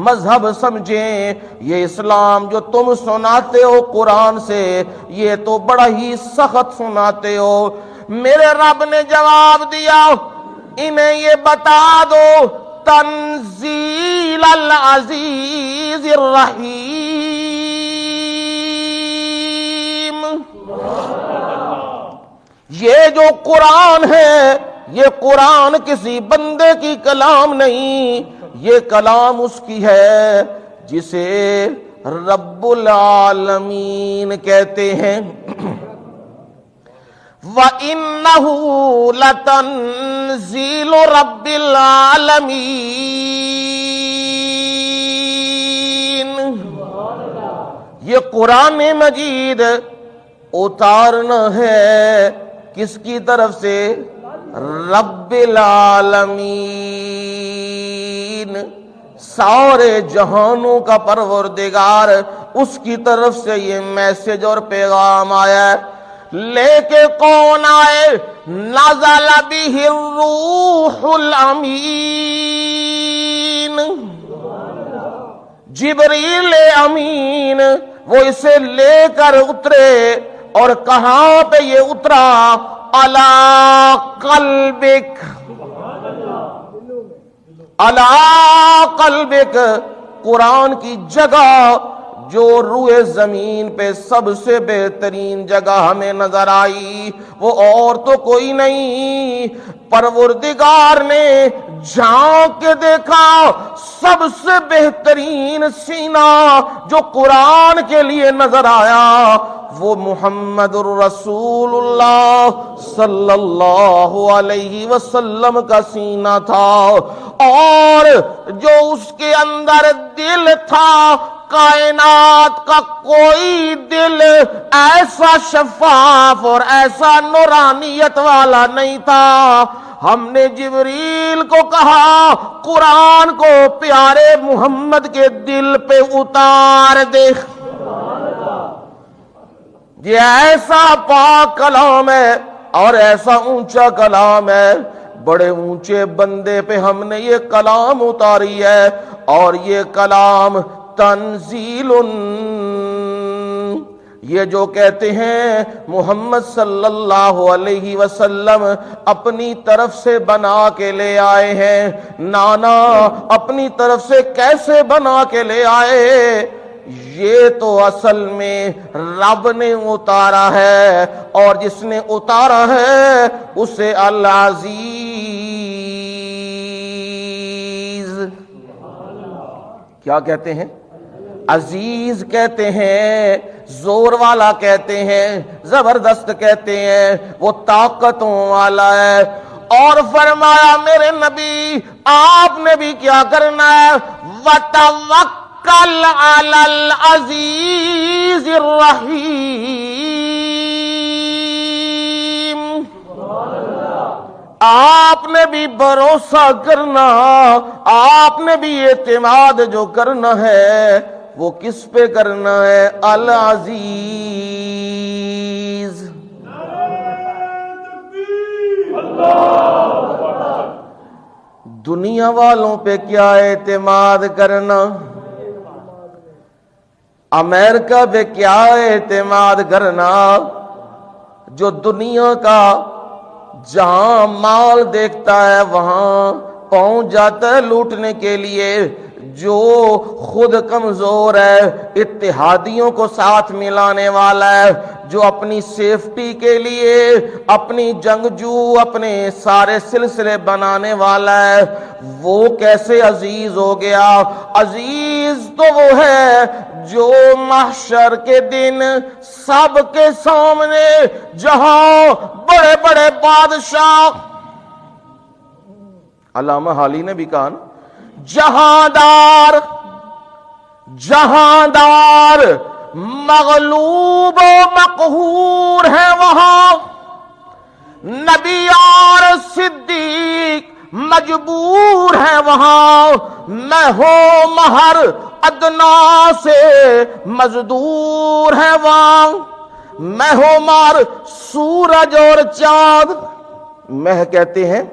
مذہب سمجھیں۔ یہ اسلام جو تم سناتے ہو قرآن سے یہ تو بڑا ہی سخت سناتے ہو۔ میرے رب نے جواب دیا انہیں یہ بتا دو تنزیل العزیز الرحیم، یہ جو قرآن ہے یہ قرآن کسی بندے کی کلام نہیں، یہ کلام اس کی ہے جسے رب العالمین کہتے ہیں۔ وَإِنَّهُ لَتَنزِيلُ رَبِّ الْعَالَمِينَ، یہ قرآن مجید اتارنا ہے کس کی طرف سے؟ رب العالمین، سارے جہانوں کا پروردگار، اس کی طرف سے یہ میسج اور پیغام آیا ہے۔ لے کے کون آئے؟ نزل بہ الروح الامین، جبریل امین وہ اسے لے کر اترے، اور کہاں پہ یہ اترا؟ علی قلبک، علی قلبک، قرآن کی جگہ جو روئے زمین پہ سب سے بہترین جگہ ہمیں نظر آئی، وہ اور تو کوئی نہیں، پروردگار نے جھانک کے دیکھا سب سے بہترین سینہ جو قرآن کے لیے نظر آیا وہ محمد الرسول اللہ صلی اللہ علیہ وسلم کا سینہ تھا، اور جو اس کے اندر دل تھا، کائنات کا کوئی دل ایسا شفاف اور ایسا نورانیت والا نہیں تھا۔ ہم نے جبریل کو کہا قرآن کو پیارے محمد کے دل پہ اتار دے، یہ ایسا پاک کلام ہے اور ایسا اونچا کلام ہے، بڑے اونچے بندے پہ ہم نے یہ کلام اتاری ہے، اور یہ کلام تنزیل، یہ جو کہتے ہیں محمد صلی اللہ علیہ وسلم اپنی طرف سے بنا کے لے آئے ہیں، نانا اپنی طرف سے کیسے بنا کے لے آئے؟ یہ تو اصل میں رب نے اتارا ہے، اور جس نے اتارا ہے اسے العزیز کیا کہتے ہیں؟ عزیز کہتے ہیں، زور والا کہتے ہیں، زبردست کہتے ہیں، وہ طاقتوں والا ہے۔ اور فرمایا میرے نبی آپ نے بھی کیا کرنا ہے؟ وَتَوَكَّلْ عَلَى الْعَزِيزِ الرَّحِيمِ، آپ نے بھی بھروسہ کرنا، آپ نے بھی اعتماد جو کرنا ہے وہ کس پہ کرنا ہے؟ العزیز۔ دنیا والوں پہ کیا اعتماد کرنا؟ امریکہ پہ کیا اعتماد کرنا؟ جو دنیا کا جہاں مال دیکھتا ہے وہاں پہنچ جاتا ہے لوٹنے کے لیے، جو خود کمزور ہے، اتحادیوں کو ساتھ ملانے والا ہے، جو اپنی سیفٹی کے لیے اپنی جنگجو اپنے سارے سلسلے بنانے والا ہے، وہ کیسے عزیز ہو گیا؟ عزیز تو وہ ہے جو محشر کے دن سب کے سامنے، جہاں بڑے بڑے بادشاہ، علامہ حالی نے بھی کہا نا، جہاندار جہاندار مغلوب و مقہور ہے وہاں، نبی اور صدیق مجبور ہے وہاں، میں ہوں مہر ادنا سے مزدور ہے وہاں، میں ہوں مہر سورج اور چاند، مہ کہتے ہیں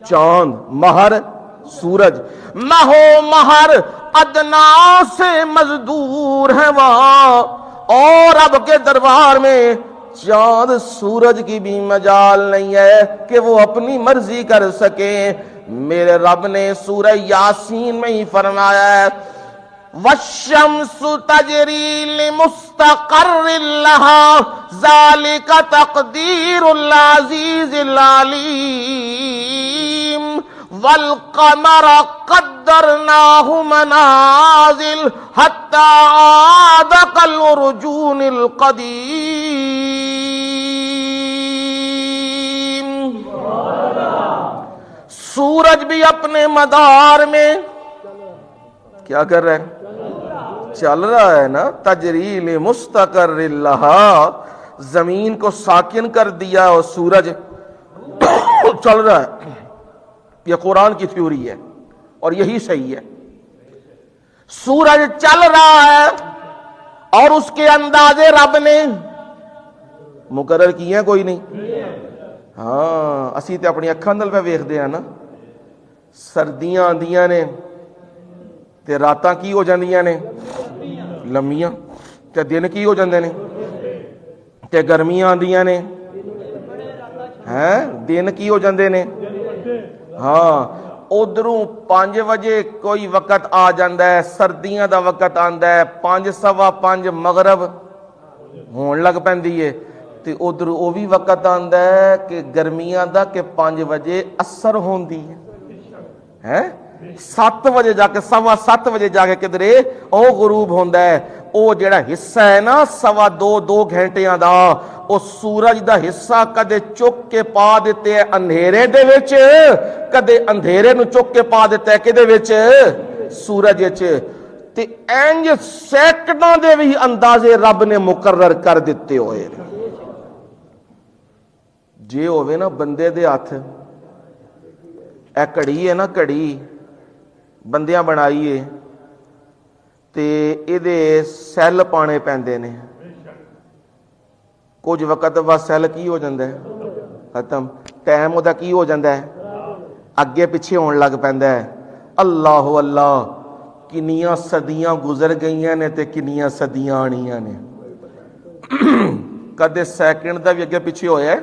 چاند، مہر سورج، میں ہوں مہر ادنا سے مزدور ہے وہاں، اور اب کے دربار میں چاند سورج کی بھی مجال نہیں ہے کہ وہ اپنی مرضی کر سکے۔ میرے رب نے سورہ یاسین میں ہی فرمایا ہے وَالشَّمْسُ تَجْرِي لِمُسْتَقَرٍّ لَهَا ذَلِكَ تَقْدِيرُ الْعَزِيزِ الْعَلِيمِ وَالْقَمَرَ قَدَّرْنَاهُ مَنَازِلَ حَتَّى عَادَ كَالْعُرْجُونِ الْقَدِيمِ۔ سورج بھی اپنے مدار میں کیا کر رہا ہے؟ چل رہا ہے نا، تجریل مستقر لہا، زمین کو ساکن کر دیا اور سورج چل رہا ہے۔ یہ قرآن کی تھیوری ہے اور یہی صحیح ہے۔ سورج چل رہا ہے اور اس کے اندازے رب نے ਮੁਕਰਰ ਕੀਆਂ ਕੋਈ ਨਹੀਂ। ਹਾਂ ਅਸੀਂ ਤੇ ਆਪਣੀ ਅੱਖਾਂ ਨਾਲ ਵੇਖਦੇ ਆ ਨਾ, ਸਰਦੀਆਂ ਆਉਂਦੀਆਂ ਨੇ ਤੇ ਰਾਤਾਂ ਕੀ ਹੋ ਜਾਂਦੀਆਂ ਨੇ ਲੰਮੀਆਂ, ਤੇ ਦਿਨ ਕੀ ਹੋ ਜਾਂਦੇ ਨੇ, ਤੇ ਗਰਮੀਆਂ ਆਉਂਦੀਆਂ ਨੇ ਦਿਨ ਕੀ ਹੋ ਜਾਂਦੇ ਨੇ। ਹਾਂ ਉਧਰੋਂ 5 ਵਜੇ ਕੋਈ ਵਕਤ ਆ ਜਾਂਦਾ ਹੈ, ਸਰਦੀਆਂ ਦਾ ਵਕਤ ਆਂਦਾ ਹੈ, 5 ਸਵਾ 5 ਮਗਰਬ ਹੋਣ ਲੱਗ ਪੈਂਦੀ ਏ, ਤੇ ਉਧਰ ਉਹ ਵੀ ਵਕਤ ਆਂਦਾ ਹੈ ਕਿ ਗਰਮੀਆਂ ਦਾ ਕਿ 5 ਵਜੇ ਅਸਰ ਹੁੰਦੀ ਹੈ 7 ਵਜੇ ਜਾ ਕੇ ਸਵਾ 7 ਵਜੇ ਜਾ ਕੇ ਕਿਧਰੇ ਉਹ ਗਰੂਬ ਹੁੰਦਾ ਹੈ। ਉਹ ਜਿਹੜਾ ਹਿੱਸਾ ਹੈ ਨਾ ਸਵਾ 2 ਘੰਟਿਆਂ ਦਾ, ਉਹ ਸੂਰਜ ਦਾ ਹਿੱਸਾ ਕਦੇ ਚੁੱਕ ਕੇ ਪਾ ਦਿੱਤੇ ਅੰਧੇਰੇ ਦੇ ਵਿੱਚ, ਕਦੇ ਅੰਧੇਰੇ ਨੂੰ ਚੁੱਕ ਕੇ ਪਾ ਦਿੱਤਾ ਕਿਹਦੇ ਵਿੱਚ, ਸੂਰਜ ਵਿੱਚ। ਤੇ ਇੰਜ ਸੈਕੜਾਂ ਦੇ ਵੀ ਅੰਦਾਜ਼ੇ ਰੱਬ ਨੇ ਮੁਕਰਰ ਕਰ ਦਿੱਤੇ ਹੋਏ। ਜੇ ਹੋਵੇ ਨਾ ਬੰਦੇ ਦੇ ਹੱਥ, ਇਹ ਘੜੀ ਹੈ ਨਾ, ਘੜੀ ਬੰਦਿਆਂ ਬਣਾਈ ਏ, ਤੇ ਇਹਦੇ ਸੈੱਲ ਪਾਣੇ ਪੈਂਦੇ ਨੇ, ਕੁਝ ਵਕਤ ਬਾਅਦ ਸੈੱਲ ਕੀ ਹੋ ਜਾਂਦਾ ਹੈ, ਖਤਮ, ਟਾਈਮ ਉਹਦਾ ਕੀ ਹੋ ਜਾਂਦਾ ਹੈ, ਅੱਗੇ ਪਿੱਛੇ ਹੋਣ ਲੱਗ ਪੈਂਦਾ ਹੈ। ਅੱਲਾਹੁ ਅੱਲਾਹ, ਕਿੰਨੀਆਂ ਸਦੀਆਂ ਗੁਜ਼ਰ ਗਈਆਂ ਨੇ ਤੇ ਕਿੰਨੀਆਂ ਸਦੀਆਂ ਆਣੀਆਂ ਨੇ, ਕਦੇ ਸੈਕਿੰਡ ਦਾ ਵੀ ਅੱਗੇ ਪਿੱਛੇ ਹੋਇਆ।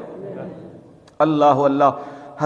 ਅੱਲਾਹੁ ਅੱਲਾਹ।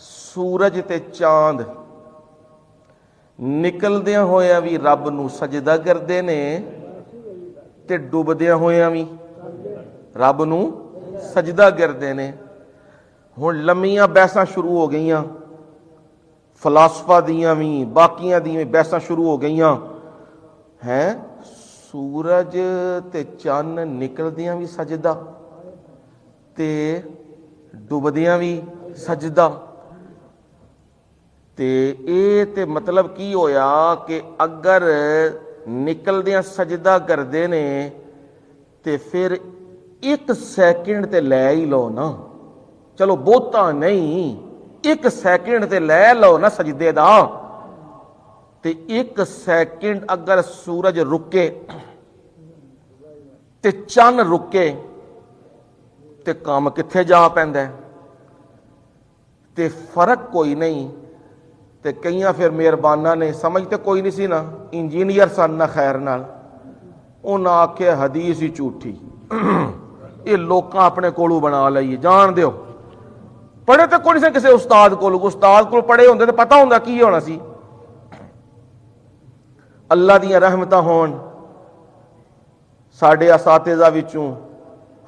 ਸੂਰਜ ਤੇ ਚਾਂਦ ਨਿਕਲਦਿਆਂ ਹੋਇਆਂ ਵੀ ਰੱਬ ਨੂੰ ਸਜਦਾ ਕਰਦੇ ਨੇ, ਤੇ ਡੁੱਬਦਿਆਂ ਹੋਇਆਂ ਵੀ ਰੱਬ ਨੂੰ ਸਜਦਾ ਕਰਦੇ ਨੇ। ਹੁਣ ਲੰਮੀਆਂ ਬਹਿਸਾਂ ਸ਼ੁਰੂ ਹੋ ਗਈਆਂ, ਫਲਸਫਾ ਦੀਆਂ ਵੀ ਬਾਕੀਆਂ ਦੀਆਂ ਵੀ ਬਹਿਸਾਂ ਸ਼ੁਰੂ ਹੋ ਗਈਆਂ ਹੈ, ਸੂਰਜ ਤੇ ਚੰਨ ਨਿਕਲਦਿਆਂ ਵੀ ਸਜਦਾ ਤੇ ਡੁੱਬਦਿਆਂ ਵੀ ਸਜਦਾ। ਤੇ ਇਹ ਤੇ ਮਤਲਬ ਕੀ ਹੋਇਆ ਕਿ ਅਗਰ ਨਿਕਲਦਿਆਂ ਸਜਦਾ ਕਰਦੇ ਨੇ ਤੇ ਫਿਰ 1 ਸੈਕਿੰਡ ਤੇ ਲੈ ਹੀ ਲਓ ਨਾ, ਚਲੋ ਬਹੁਤਾ ਨਹੀਂ, 1 ਸੈਕਿੰਡ ਤੇ ਲੈ ਲਓ ਨਾ ਸਜਦੇ ਦਾ। ਤੇ 1 ਸੈਕਿੰਡ ਅਗਰ ਸੂਰਜ ਰੁਕੇ ਤੇ ਚੰਨ ਰੁਕੇ ਤੇ ਕੰਮ ਕਿੱਥੇ ਜਾ ਪੈਂਦਾ, ਤੇ ਫਰਕ ਕੋਈ ਨਹੀਂ। ਤੇ ਕਈਆਂ ਫਿਰ ਮਿਹਰਬਾਨਾਂ ਨੇ, ਸਮਝ ਤੇ ਕੋਈ ਨਹੀਂ ਸੀ ਨਾ, ਇੰਜੀਨੀਅਰ ਸਨ ਨਾ ਖੈਰ ਨਾਲ, ਉਹਨਾਂ ਆਖਿਆ ਹਦੀਸ ਹੀ ਝੂਠੀ, ਇਹ ਲੋਕਾਂ ਆਪਣੇ ਕੋਲੋਂ ਬਣਾ ਲਈਏ, ਜਾਣ ਦਿਓ। ਪੜ੍ਹੇ ਤੇ ਕੋਈ ਨਹੀਂ ਸੀ ਕਿਸੇ ਉਸਤਾਦ ਕੋਲ ਪੜ੍ਹੇ ਹੁੰਦੇ ਤੇ ਪਤਾ ਹੁੰਦਾ ਕੀ ਹੋਣਾ ਸੀ। ਅੱਲਾ ਦੀਆਂ ਰਹਿਮਤਾਂ ਹੋਣ, ਸਾਡੇ ਅਸਾਤਿਜ਼ਾ ਵਿੱਚੋਂ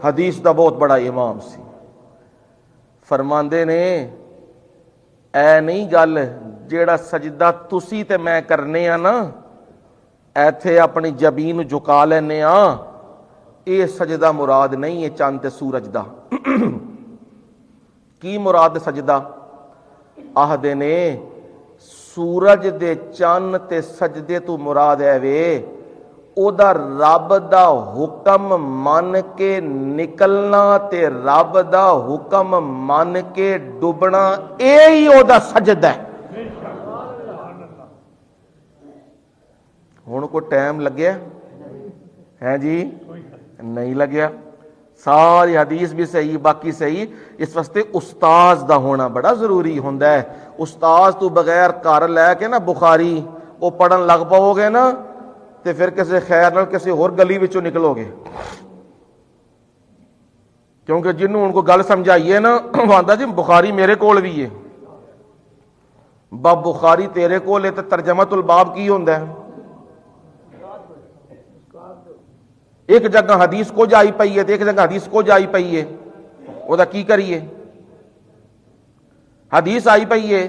ਹਦੀਸ ਦਾ ਬਹੁਤ ਬੜਾ ਇਮਾਮ ਸੀ, ਫਰਮਾਉਂਦੇ ਨੇ ਐ ਨਹੀਂ ਗੱਲ ਜਿਹੜਾ ਸਜਦਾ ਤੁਸੀਂ ਤੇ ਮੈਂ ਕਰਨੇ ਆ ਨਾ, ਇੱਥੇ ਆਪਣੀ ਜ਼ਮੀਨ ਨੂੰ ਝੁਕਾ ਲੈਨੇ ਆ, ਇਹ ਸਜਦਾ ਮੁਰਾਦ ਨਹੀਂ ਹੈ ਚੰਨ ਤੇ ਸੂਰਜ ਦਾ। ਕੀ ਮੁਰਾਦ ਸਜਦਾ? ਆਖਦੇ ਨੇ ਸੂਰਜ ਦੇ ਚੰਨ ਤੇ ਸਜਦੇ ਤੋਂ ਮੁਰਾਦ ਹੈ ਵੇ ਉਹਦਾ ਰੱਬ ਦਾ ਹੁਕਮ ਮੰਨ ਕੇ ਨਿਕਲਣਾ ਤੇ ਰੱਬ ਦਾ ਹੁਕਮ ਮੰਨ ਕੇ ਡੁੱਬਣਾ, ਇਹ ਹੀ ਉਹਦਾ ਸਜਦਾ ਹੈ। ਹੁਣ ਕੋਈ ਟਾਈਮ ਲੱਗਿਆ ਹੈ ਜੀ? ਨਹੀਂ ਲੱਗਿਆ। ਸਾਰੀ ਹਦੀਸ ਵੀ ਸਹੀ, ਬਾਕੀ ਸਹੀ। ਇਸ ਵਾਸਤੇ ਉਸਤਾਦ ਦਾ ਹੋਣਾ ਬੜਾ ਜ਼ਰੂਰੀ ਹੁੰਦਾ ਹੈ। ਉਸਤਾਦ ਤੋਂ ਬਗੈਰ ਘਰ ਲੈ ਕੇ ਨਾ ਬੁਖਾਰੀ ਉਹ ਪੜਨ ਲੱਗ ਪਾਓਗੇ ਨਾ ਤੇ ਫਿਰ ਕਿਸੇ ਖੈਰ ਨਾਲ ਕਿਸੇ ਹੋਰ ਗਲੀ ਵਿੱਚੋਂ ਨਿਕਲੋਗੇ, ਕਿਉਂਕਿ ਜਿਹਨੂੰ ਹੁਣ ਕੋਈ ਗੱਲ ਸਮਝਾਈਏ ਨਾ ਉਹ ਆਂਦਾ ਜੀ ਬੁਖਾਰੀ ਮੇਰੇ ਕੋਲ ਵੀ ਹੈ। ਬਾ ਬੁਖਾਰੀ ਤੇਰੇ ਕੋਲ ਹੈ ਤੇ ਤਰਜਮਾਤੁਲ ਬਾਬ ਕੀ ਹੁੰਦਾ ਹੈ? ਇੱਕ ਜਗ੍ਹਾ ਹਦੀਸ ਕੁਝ ਆਈ ਪਈ ਹੈ ਤੇ ਇੱਕ ਜਗ੍ਹਾ ਹਦੀਸ ਕੁਝ ਆਈ ਪਈ ਹੈ, ਉਹਦਾ ਕੀ ਕਰੀਏ? ਹਦੀਸ ਆਈ ਪਈ ਹੈ,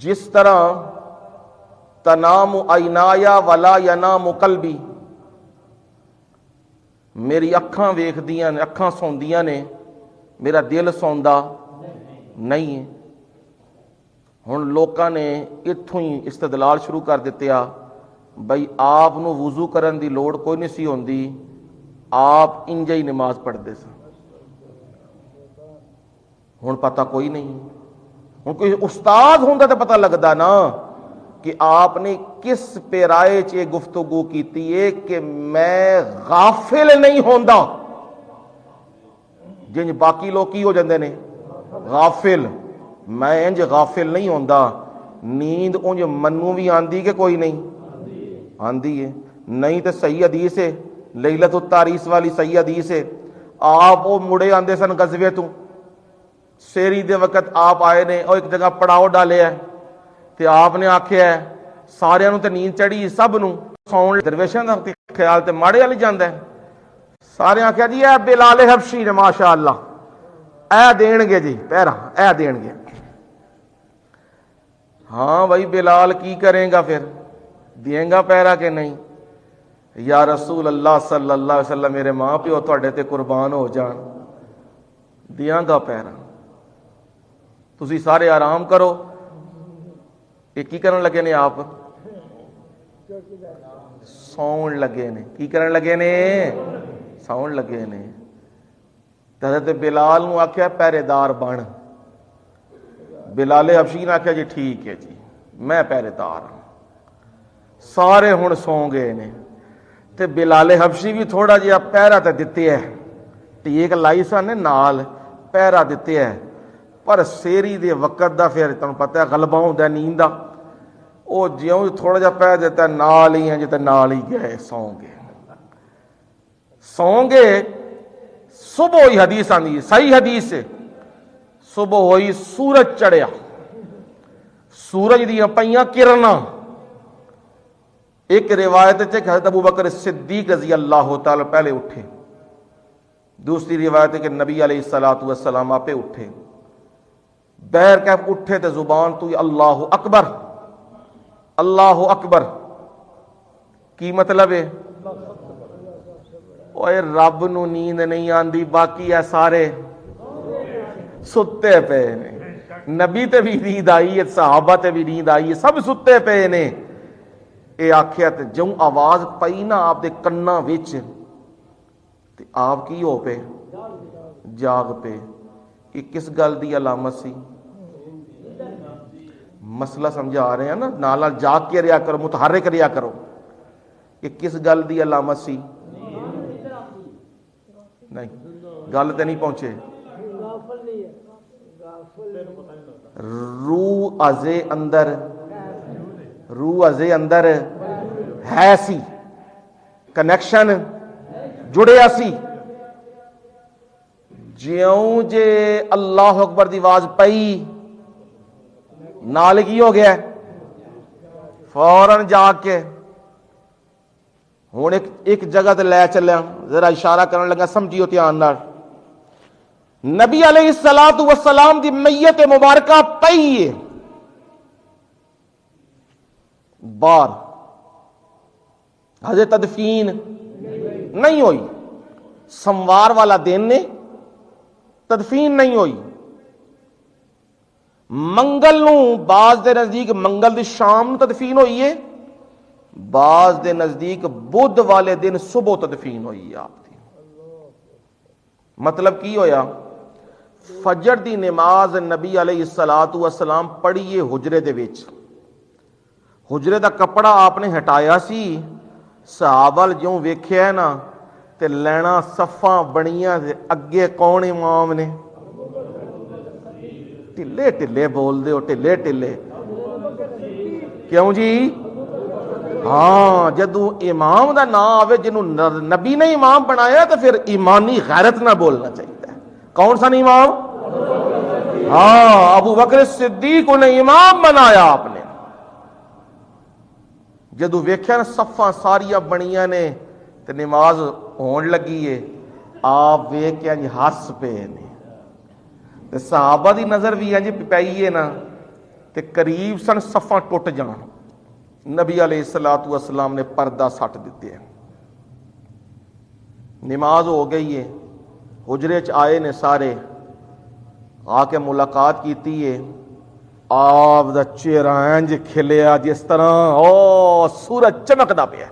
ਜਿਸ ਤਰ੍ਹਾਂ ਤਨਾਮੁ ਆਇਨਾਇਆ ਵਲਾ ਯਨਾਮੁ ਕਲਬੀ, ਮੇਰੀ ਅੱਖਾਂ ਵੇਖਦੀਆਂ ਨੇ, ਅੱਖਾਂ ਸੌਂਦੀਆਂ ਨੇ, ਮੇਰਾ ਦਿਲ ਸੌਂਦਾ ਨਹੀਂ ਹੈ। ਹੁਣ ਲੋਕਾਂ ਨੇ ਇੱਥੋਂ ਹੀ ਇਸਤਦਲਾਲ ਸ਼ੁਰੂ ਕਰ ਦਿੱਤੇ ਆ ਬਈ ਆਪ ਨੂੰ ਵਜ਼ੂ ਕਰਨ ਦੀ ਲੋੜ ਕੋਈ ਨਹੀਂ ਸੀ ਹੁੰਦੀ, ਆਪ ਇੰਜ ਹੀ ਨਮਾਜ਼ ਪੜ੍ਹਦੇ ਸਨ। ہن پتہ کوئی نہیں. ہن کوئی استاد ہوندا تے پتہ لگدا نا کہ آپ نے کس پیرائے چ گفتگو کیتی ہے کہ میں غافل نہیں ہوندا جنج باقی لوگ کی ہو جاندے نے غافل. میں انج غافل نہیں ہوندا. نیند انج منوں بھی آندی کہ کوئی نہیں آندی ہے. نہیں تے صحیح حدیث ہے لیلۃ التعریس والی صحیح حدیث ہے. آپ وہ مڑے آندے سن غزوے تو سیری دے وقت آپ آئے نے اور ایک جگہ پڑاؤ ڈالے ہے تے آپ نے آکھیا ہے سارے تے نیند چڑھی سب نو سون درویشاں دا خیال تے ماڑے والی جاندا ہے. سارے آکھیا جی اے بلال حبشی نے ماشاء اللہ اے دین گے جی پہرا اے دین گے. ہاں بھائی بلال کی کریں گا پھر دیں گا پہرا کہ نہیں؟ یا رسول اللہ صلی اللہ علیہ وسلم میرے ماں پیو تواڈے تے قربان ہو جان دیاں گا پہرا. تسی سارے آرام کرو. یہ کی کرن لگے نے آپ سون لگے نے. کی کرن لگے نے سون لگے نے. حضرت بلال نو آکھیا پہرے دار بن. بلال حبشی نے آکھیا جی ٹھیک ہے جی میں پہرے دار ہوں. سارے ہن سو گئے نے تے بلال حبشی بھی تھوڑا جہا پہرا تے دتے ہے ٹیک لائی سن نال پہرا دتے ہے. پر سیری دے وقت دا پھر تمہیں پتہ ہے غلبہ ہوندا ہے نیند دا. وہ جیوں تھوڑا جہا پہ دیتا ہے نال ہی ہیں جتے نال ہی گئے سوں گے. صبح ہوئی حدیث آندی صحیح حدیث ہے. صبح ہوئی سورج چڑھیا سورج دیاں پئیاں کرنا. ایک روایت ہے کہ حضرت ابو بکر صدیق رضی اللہ تعالی پہلے اٹھے. دوسری روایت ہے کہ نبی علیہ الصلوۃ والسلام آپ اٹھے. بہر کیف اٹھے تے زبان تو اللہ اکبر اللہ اکبر. کی مطلب ہے اوے رب نو نیند نہیں آندی باقی ہے سارے ستے پے نے. نبی تے بھی نیند آئی ہے صحابہ تے بھی نیند آئی ہے سب ستے پے نے. اے آکھیا تے جوں آواز پئی نا آپ دے کناں وچ تے آپ کی ہو پے جاگ پے. یہ کس گل دی علامت سی؟ مسئلہ سمجھا رہے ہیں نا نال جاگ کے رہیا کرو متحرک رہیا کرو. یہ کس گل دی علامت سی؟ نہیں گل تے نہیں پہنچے. روح ازے اندر ہے سی کنیکشن جڑیا سی. جیوں جے اللہ اکبر دی آواز پئی نال کی ہو گیا فوراً جا کے. ہوں ایک جگہ تے لے چلیا ذرا اشارہ کرن لگا سمجھیو دھیان نال. نبی علیہ الصلوۃ والسلام دی میت مبارکہ پئی ہے باہر ہجے تدفین نہیں ہوئی. سموار والا دن نے تدفین نہیں ہوئی. منگل نو بعض دے نزدیک منگل دی شام تدفین ہوئی ہے. بعض دے نزدیک بدھ والے دن صبح تدفین ہوئی ہے آپ دی. مطلب کی ہویا فجر دی نماز نبی علیہ الصلوۃ والسلام پڑھیے حجرے دے وچ. حجرے دا کپڑا آپ نے ہٹایا سی. صحابہ جوں ویکھیا ہے نا تے لینا صفاں بنیاں اگے کون امام نے؟ ٹلے ٹلے بول دے ہو ٹلے ٹلے کیوں جی؟ ہاں جدو امام دا نام آوے جنہوں نبی نے امام بنایا تو پھر ایمانی غیرت نہ بولنا چاہیے. کون سا امام؟ ہاں ابو بکر صدیق انہیں امام بنایا آپ نے. جدو ویکھیا نا صفاں ساریاں بنیاں نے تے نماز ہون لگی ہے آپ ویکھیا جی ہس پے نے تے صحابہ دی نظر بھی ہے جی پئی ہے نا تے قریب سن صفاں ٹوٹ جان. نبی علیہ الصلوۃ والسلام نے پردہ سٹ دیتے ہیں. نماز ہو گئی ہے حجرے چ آئے نے سارے آ کے ملاقات کیتی ہے. آپ دا چہرہ انج کھلیا جس طرح او سورج چمکدا پیا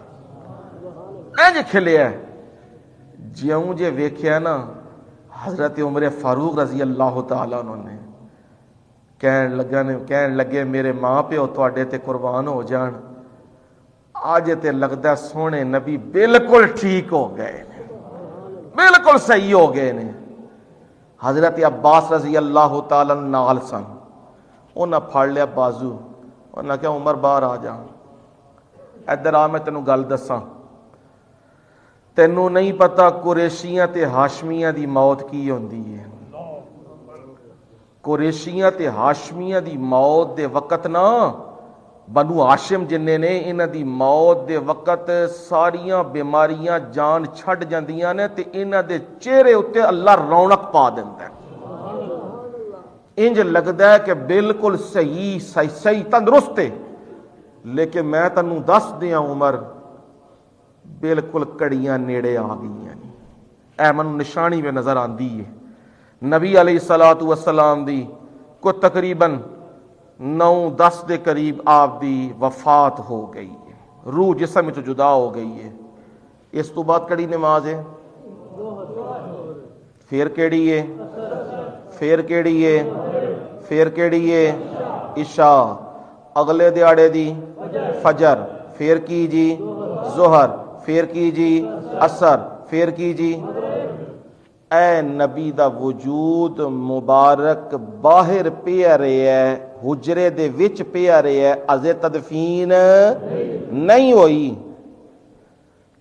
انج کھلیا. جیوں جے ویکھیا نا حضرت عمر فاروق رضی اللہ تعالیٰ عنہ نے کہن لگے میرے ماں پیو تواڈے تے قربان ہو جان، آج تے لگدا سونے نبی بالکل ٹھیک ہو گئے نے، بالکل صحیح ہو گئے نے۔ حضرت عباس رضی اللہ تعالیٰ نال سن، انہاں پھڑ لیا بازو، انہاں کہا عمر باہر آ جا، ادھر آ میں تینوں گل دساں، تینوں نہیں پتا قریشیاں تے ہاشمیاں دی موت کی ہوندی ہے۔ قریشیاں تے ہاشمیاں دی موت دے وقت نا بنو ہاشم جننے نے انہاں دی موت دے وقت ساریاں بیماریاں جان چھڈ جاندیاں نے تے انہاں دے چہرے اتے اللہ رونق پا دیندا ہے، انج لگدا ہے کہ بالکل صحیح تندرست ہے۔ لیکن میں تنوں دس دیاں عمر بالکل کڑیاں نیڑے آ گئیاں، اے منوں نشانی پہ نظر آندی ہے۔ نبی علیہ الصلوۃ والسلام دی کو تقریباً 9-10 دے قریب آپ دی وفات ہو گئی ہے، روح جسم میں تو جدا ہو گئی ہے۔ اس تو بعد کڑی نماز ہے، پھر کیڑی ہے، پھر کیڑی ہے، پھر کیڑی ہے عشاء، اگلے دیاڑے دی فجر، پھر کی جی ظہر، پھر کی جی عصر، پھر کی جی۔ اے نبی دا وجود مبارک باہر پیا رہے ہے، حجرے دے وچ پیا رہے ہے، ازے تدفین نہیں ہوئی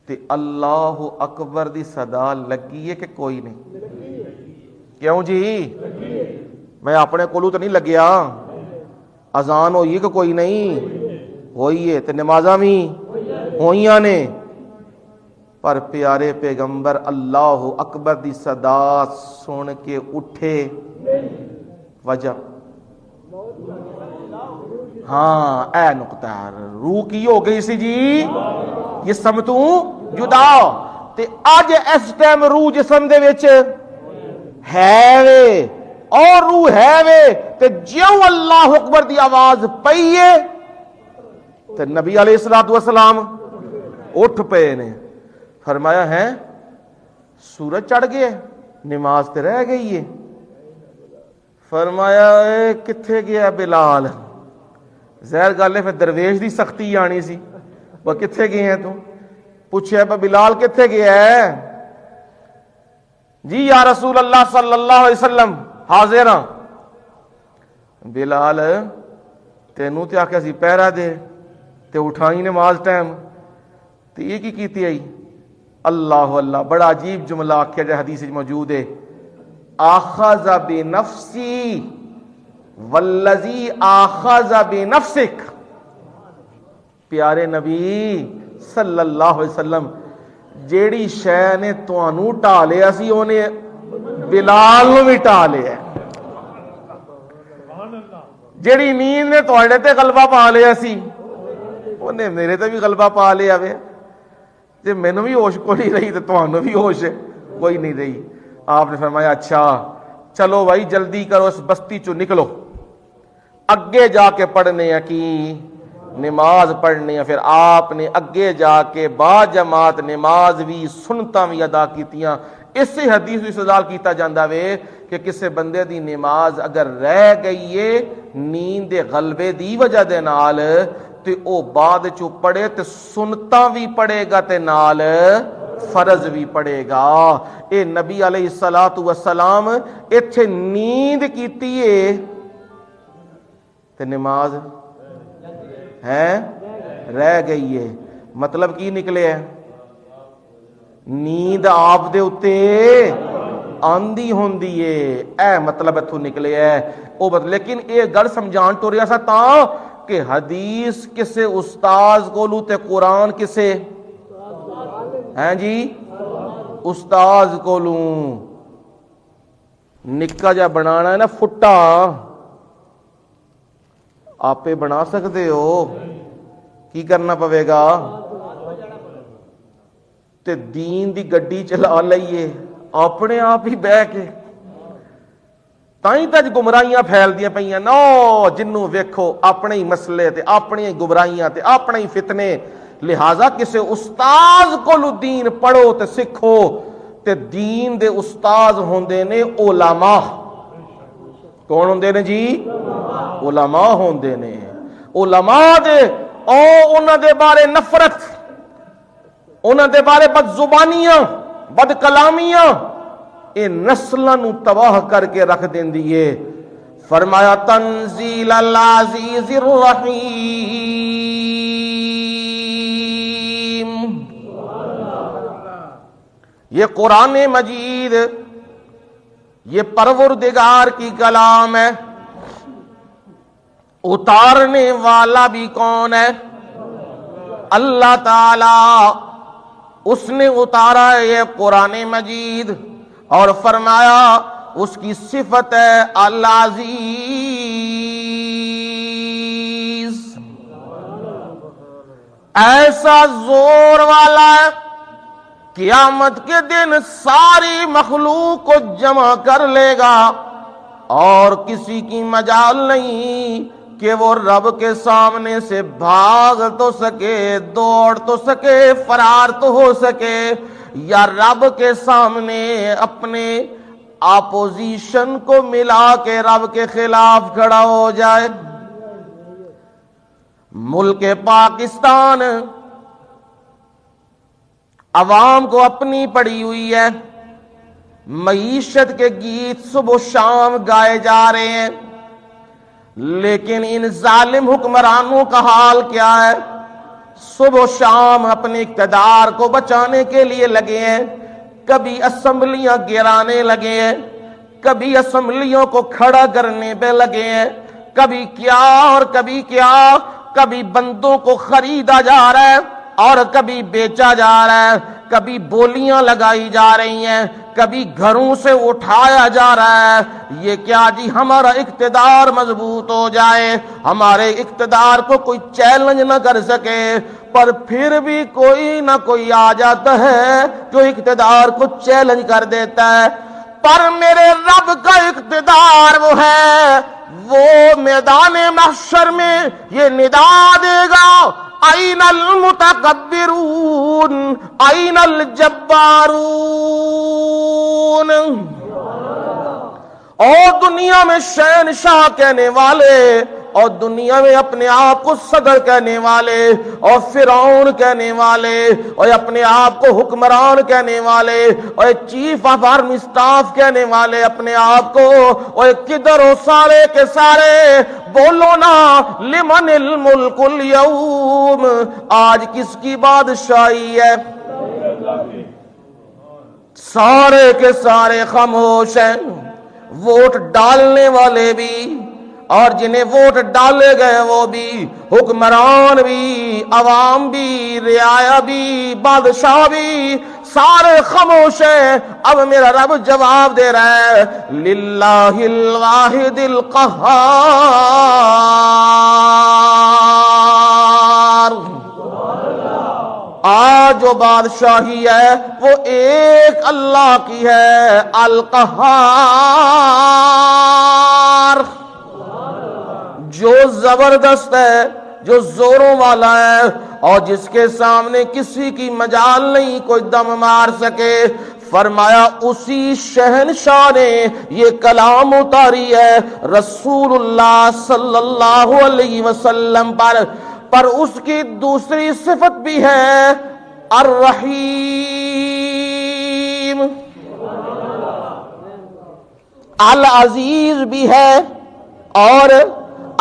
تے اللہ اکبر دی صدا لگی ہے کہ کوئی نہیں؟ کیوں جی؟ میں اپنے کولو تو نہیں لگیا، اذان ہوئی کہ کوئی نہیں ہوئی ہے تے نمازاں بھی ہوئیاں نے، پر پیارے پیغمبر اللہ اکبر دی صدا سن کے اٹھے، وجہ ہاں اے نقطہ روح کی ہو گئی سی جی جسم تو جدا، تے اج اس ٹائم روح جسم دے وچ ہے وے اور روح ہے وے تے جیوں اللہ اکبر دی آواز پئی ہے تے نبی علیہ الصلوۃ والسلام اٹھ پے نے، فرمایا ہے سورج چڑھ گیا، نماز تے رہ گئی ہے۔ فرمایا اے کتھے گیا بلال؟ ظاہر گل ہے پھر درویش دی سختی آنی سی، وہ کتھے گئے ہیں تو پوچھے بلال کتھے گیا ہے؟ جی یا رسول اللہ صلی اللہ علیہ وسلم حاضر ہاں۔ بلال تینوں تے آکھیا سی پہرا دے تے اٹھائی نماز ٹائم تے یہ کی کیتی آئی؟ اللہ اللہ، بڑا عجیب جملہ آکھیا جائے حدیث موجود ہے، آخذ بنفسی والذی آخذ بنفسک۔ پیارے نبی صلی اللہ علیہ وسلم جیڑی شے نے تانوں ٹا لیا سی اونے بلال نو بھی ٹا لیا، جیڑی نیند نے تواڈے تے غلبہ پا لیا سی اونے میرے تے بھی غلبہ پا لیا وے، جے مینوں بھی ہوش کوئی نہیں رہی تو تانوں بھی ہوش کوئی نہیں رہی۔ آپ نے فرمایا اچھا چلو بھائی جلدی کرو، اس بستی چو نکلو، اگے جا کے پڑھنے ہیں کی نماز پڑھنے ہیں۔ پھر آپ نے اگے جا کے با جماعت نماز بھی سنتا بھی ادا کیتیاں۔ اس سے حدیث بھی استدلال کیتا جاندہ وے کہ کسے بندے دی نماز اگر رہ گئی ہے نیند غلبے دی وجہ دے نال تے او بعد چو پڑھے تے سنتا بھی پڑھے گا تے نال فرض بھی پڑھے گا۔ اے نبی علیہ الصلوۃ والسلام ایتھے نیند کیتی ہے تے نماز ہے رہ گئی ہے، مطلب کی نکلے ہے؟ نیند آپ دے اتے آندی ہوندی ہے، اے مطلب اتھو نکلے ہے او لیکن اے گل سمجھان تو رہا سا تاں کہ حدیث کسے استاذ کو لو تے قرآن کسے ہیں جی استاذ کو لوں۔ نکا جا بنانا ہے نا فٹا آپے بنا سکتے ہو، کی کرنا پوے گا؟ تے دین دی گڈی چلا لئیے اپنے آپ ہی بہ کے، تائیں تج گمراہیاں پھیل دیا پئیاں نو جنوں ویکھو اپنے ہی مسئلے تے اپنی ہی گمراہیاں تے اپنے ہی فتنے۔ لہذا کسے استاذ کو دین پڑھو تے سکھو تے دین دے استاد ہوندے نے علماء. کون ہوندے نے جی؟ علماء ہوندے نے. علماء دے او انہاں دے بارے نفرت، انہاں دے بارے بد زبانیاں، بد کلامیاں اے نسلاں نو تباہ کر کے رکھ دیندی ہے. فرمایا تنزیل العزیز الرحیم. یہ قرآن مجید یہ پروردگار کی کلام ہے. اتارنے والا بھی کون ہے؟ اللہ تعالی. اس نے اتارا ہے یہ قرآن مجید اور فرمایا اس کی صفت ہے العزیز. ایسا زور والا ہے قیامت کے دن ساری مخلوق کو جمع کر لے گا اور کسی کی مجال نہیں کہ وہ رب کے سامنے سے بھاگ تو سکے، دوڑ تو سکے، فرار تو ہو سکے، یا رب کے سامنے اپنے اپوزیشن کو ملا کے رب کے خلاف کھڑا ہو جائے. ملک پاکستان عوام کو اپنی پڑی ہوئی ہے. معیشت کے گیت صبح و شام گائے جا رہے ہیں، لیکن ان ظالم حکمرانوں کا حال کیا ہے؟ صبح و شام اپنے اقتدار کو بچانے کے لیے لگے ہیں. کبھی اسمبلیاں گرانے لگے ہیں، کبھی اسمبلیوں کو کھڑا کرنے پہ لگے ہیں، کبھی کیا اور کبھی کیا. کبھی بندوں کو خریدا جا رہا ہے اور کبھی بیچا جا رہا ہے، کبھی بولیاں لگائی جا رہی ہیں، کبھی گھروں سے اٹھایا جا رہا ہے. یہ کیا جی؟ ہمارا اقتدار مضبوط ہو جائے، ہمارے اقتدار کو کوئی چیلنج نہ کر سکے، پر پھر بھی کوئی نہ کوئی آ جاتا ہے جو اقتدار کو چیلنج کر دیتا ہے. پر میرے رب کا اقتدار وہ ہے، وہ میدان محشر میں یہ ندا دے گا این المتکبرون این الجبارون. اور دنیا میں شہنشاہ کہنے والے، اور دنیا میں اپنے آپ کو صدر کہنے والے، اور فرعون کہنے والے، اور اپنے آپ کو حکمران کہنے والے، اور چیف آف آرمی اسٹاف کہنے والے اپنے آپ کو، اور کدھر ہو سارے کے سارے؟ بولو نا لمن الملک اليوم. آج کس کی بادشاہی ہے؟ سارے کے سارے خاموش ہیں. ووٹ ڈالنے والے بھی اور جنہیں ووٹ ڈالے گئے وہ بھی، حکمران بھی، عوام بھی، رعایا بھی، بادشاہ بھی، سارے خاموش ہیں. اب میرا رب جواب دے رہا ہے للہ الواحد القہار. آج جو بادشاہی ہے وہ ایک اللہ کی ہے، القہار، جو زبردست ہے، جو زوروں والا ہے، اور جس کے سامنے کسی کی مجال نہیں کوئی دم مار سکے. فرمایا اسی شہنشاہ نے یہ کلام اتاری ہے رسول اللہ صلی اللہ علیہ وسلم پر اس کی دوسری صفت بھی ہے الرحیم. العزیز بھی ہے اور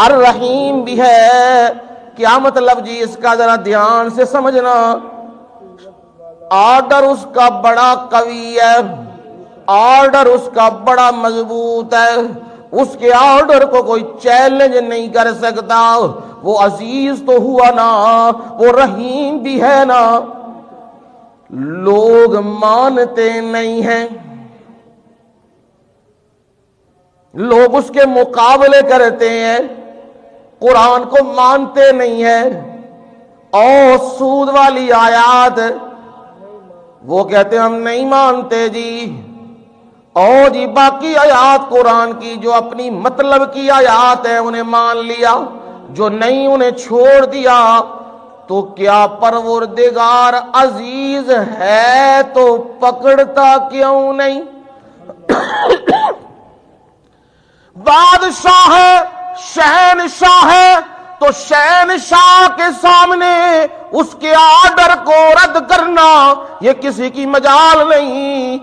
الرحیم بھی ہے. کیا مطلب جی؟ اس کا ذرا دھیان سے سمجھنا. آرڈر اس کا بڑا قوی ہے، آرڈر اس کا بڑا مضبوط ہے، اس کے آرڈر کو کوئی چیلنج نہیں کر سکتا. وہ عزیز تو ہوا نا، وہ رحیم بھی ہے نا. لوگ مانتے نہیں ہیں، لوگ اس کے مقابلے کرتے ہیں، قرآن کو مانتے نہیں ہیں. اور سود والی آیات وہ کہتے ہیں ہم نہیں مانتے جی. اور جی باقی آیات قرآن کی جو اپنی مطلب کی آیات ہیں انہیں مان لیا، جو نہیں انہیں چھوڑ دیا. تو کیا پروردگار عزیز ہے تو پکڑتا کیوں نہیں؟ بادشاہ ہے، شہنشاہ ہے، تو شہنشاہ کے سامنے اس کے آرڈر کو رد کرنا یہ کسی کی مجال نہیں۔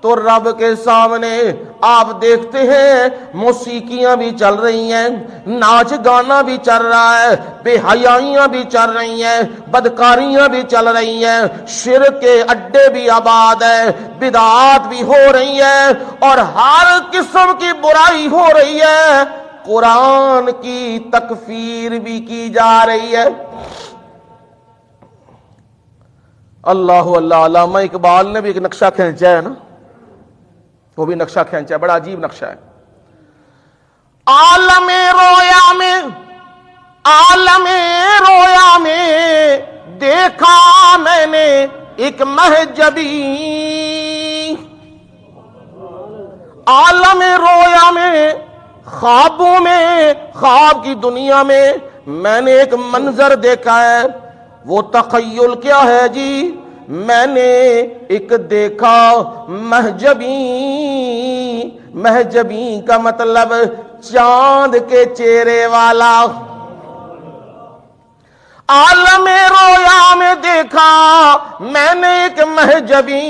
تو رب کے سامنے آپ دیکھتے ہیں موسیقیاں بھی چل رہی ہیں، ناچ گانا بھی چل رہا ہے، بے حیائیاں بھی چل رہی ہیں، بدکاریاں بھی چل رہی ہیں، شرک کے اڈے بھی آباد ہیں، بدعات بھی ہو رہی ہیں، اور ہر قسم کی برائی ہو رہی ہے، قرآن کی تکفیر بھی کی جا رہی ہے۔ اللہ اللہ، علامہ اقبال نے بھی ایک نقشہ کھینچا ہے نا، وہ بھی نقشہ کھینچا ہے، بڑا عجیب نقشہ ہے۔ عالم رویا میں، عالم رویا میں دیکھا میں نے ایک مہجبی، عالم رویا میں، خوابوں میں، خواب کی دنیا میں میں نے ایک منظر دیکھا ہے۔ وہ تخیل کیا ہے جی؟ میں نے ایک دیکھا مہجبی، مہجبی کا مطلب چاند کے چہرے والا۔ عالم رویا میں دیکھا میں نے ایک مہجبی،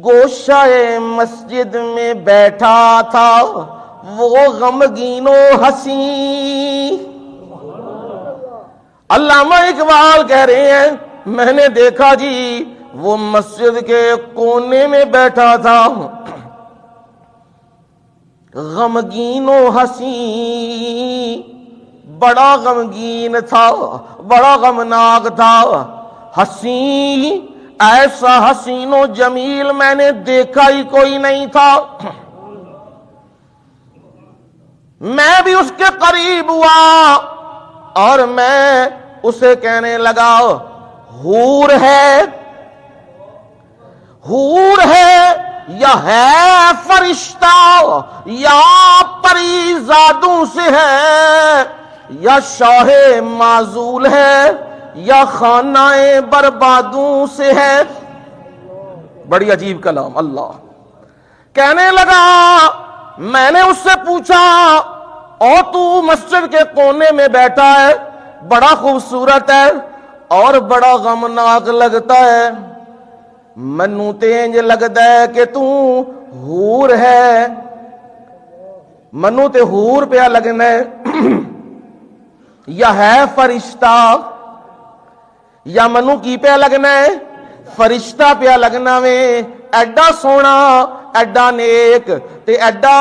گوشہ مسجد میں بیٹھا تھا وہ غمگین و حسین۔ علامہ اقبال کہہ رہے ہیں میں نے دیکھا جی وہ مسجد کے کونے میں بیٹھا تھا، غمگین و حسین، بڑا غمگین تھا، بڑا غمناک تھا، حسین، ایسا حسین و جمیل میں نے دیکھا ہی کوئی نہیں تھا۔ میں بھی اس کے قریب ہوا اور میں اسے کہنے لگا حور ہے، حور ہے یا ہے فرشتہ یا پری زادوں سے ہے یا شاہ معزول ہے یا خانہ بربادوں سے ہے۔ بڑی عجیب کلام۔ اللہ کہنے لگا، میں نے اس سے پوچھا او تو مسجد کے کونے میں بیٹھا ہے، بڑا خوبصورت ہے اور بڑا غمناک لگتا ہے، منو تینج لگتا ہے کہ تو حور ہے، منو تے حور پہ لگنا ہے یا ہے فرشتہ، یا منو کی پہ لگنا ہے؟ فرشتہ پہ لگنا میں، ایڈا سونا، ایڈا نیک تے ایڈا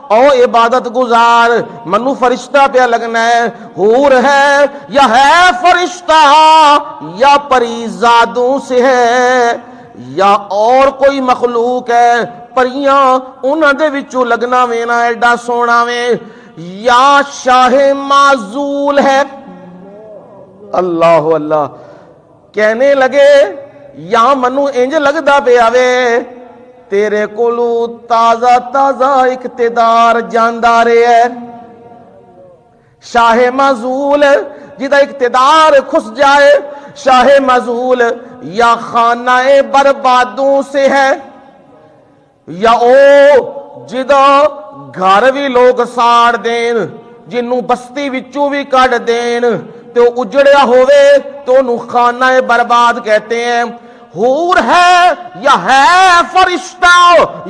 او عبادت گزار، منو فرشتہ پہ لگنا ہے، حور ہے یا ہے فرشتہ یا پریزادوں سے ہے یا اور کوئی مخلوق ہے، پریاں انہاں دے وچوں لگنا میں نا ایڈا سونا میں، یا شاہ معزول ہے۔ اللہ اللہ، کہنے لگے یا منو انج لگدا پہ آوے تیرے کولو تازہ تازہ اقتدار جاندار ہے، شاہ معزول جدا اقتدار کھس جائے، شاہ معزول یا خانہ بربادوں سے ہے، یا او جدا گھر بھی لوگ ساڑ دین، جنوں بستی وچوں بھی کٹ دین تو اجڑیا ہوئے تو انہوں خانہ برباد کہتے ہیں۔ حور ہے یا ہے فرشتہ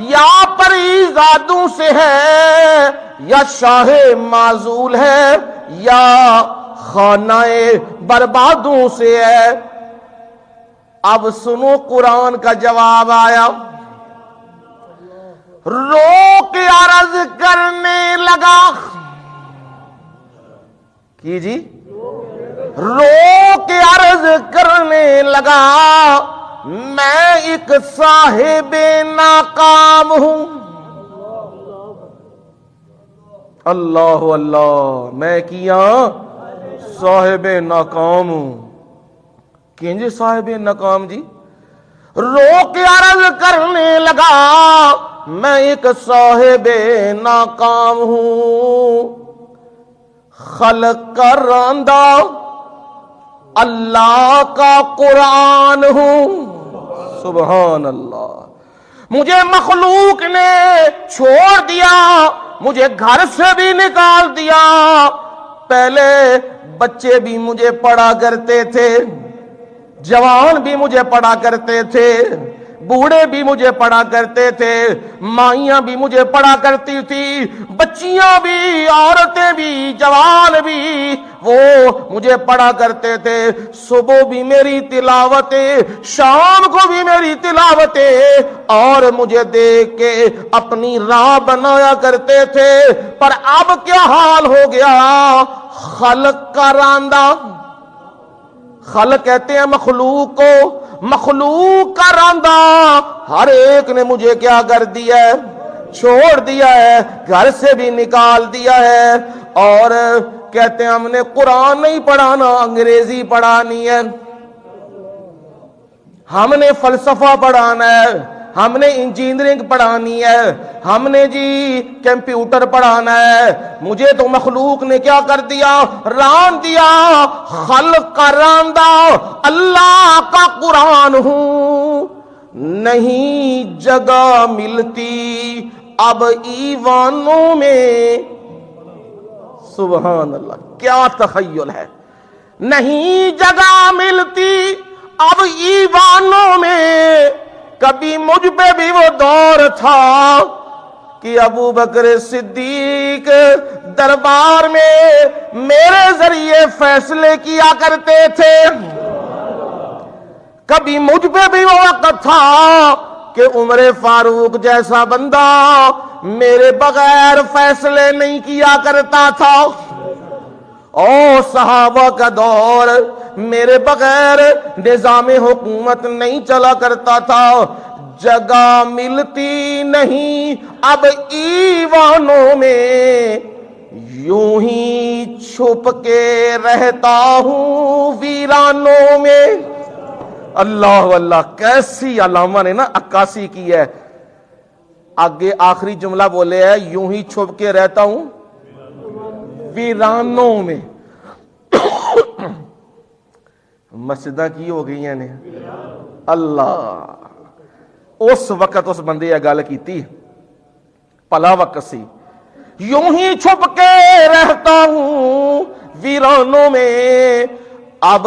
یا پریزادوں سے ہے یا شاہ معزول ہے یا خانہ بربادوں سے ہے۔ اب سنو قرآن کا جواب آیا، رو کے عرض کرنے لگا، کی جی رو کے عرض کرنے لگا، میں ایک صاحب ناکام ہوں۔ اللہ اللہ، میں کیا صاحب ناکام ہوں؟ کہیں صاحب ناکام جی؟ رو کے عرض کرنے لگا میں ایک صاحب ناکام ہوں، خلق کا راندہ اللہ کا قرآن ہوں. سبحان اللہ. مجھے مخلوق نے چھوڑ دیا, مجھے گھر سے بھی نکال دیا. پہلے بچے بھی مجھے پڑھا کرتے تھے, جوان بھی مجھے پڑھا کرتے تھے, بوڑھے بھی مجھے پڑھا کرتے تھے, مائیاں بھی مجھے پڑھا کرتی تھی, بچیاں بھی, عورتیں بھی, جوان بھی, وہ مجھے پڑھا کرتے تھے. صبح بھی میری تلاوتیں, شام کو بھی میری تلاوتیں, اور مجھے دیکھ کے اپنی راہ بنایا کرتے تھے. پر اب کیا حال ہو گیا, خلق کا راندہ. خلق کہتے ہیں مخلوق کو, مخلوق کا راندہ. ہر ایک نے مجھے کیا کر دیا ہے, چھوڑ دیا ہے, گھر سے بھی نکال دیا ہے. اور کہتے ہیں ہم نے قرآن نہیں پڑھانا, انگریزی پڑھانی ہے, ہم نے فلسفہ پڑھانا ہے, ہم نے انجینئرنگ پڑھانی ہے, ہم نے جی کمپیوٹر پڑھانا ہے. مجھے تو مخلوق نے کیا کر دیا, ران دیا. خلق کا راندہ اللہ کا قرآن ہوں, نہیں جگہ ملتی اب ایوانوں میں. سبحان اللہ, کیا تخیل ہے. نہیں جگہ ملتی اب ایوانوں میں. کبھی مجھ پہ بھی وہ دور تھا کہ ابو بکر صدیق دربار میں میرے ذریعے فیصلے کیا کرتے تھے. کبھی مجھ پہ بھی وہ وقت تھا کہ عمر فاروق جیسا بندہ میرے بغیر فیصلے نہیں کیا کرتا تھا. اور صحابہ کا دور میرے بغیر نظام حکومت نہیں چلا کرتا تھا. جگہ ملتی نہیں اب ایوانوں میں, یوں ہی چھپ کے رہتا ہوں ویرانوں میں. اللہ اللہ, کیسی علامہ نے نا عکاسی کی ہے. آگے آخری جملہ بولے ہے, یوں ہی چھپ کے رہتا ہوں ویرانوں میں. مسجدہ کی ہو گئی ہیں نے. اللہ, اس وقت اس بندے یہ گل کیتی, پلا وقت سی. یوں ہی چھپ کے رہتا ہوں ویرانوں میں. اب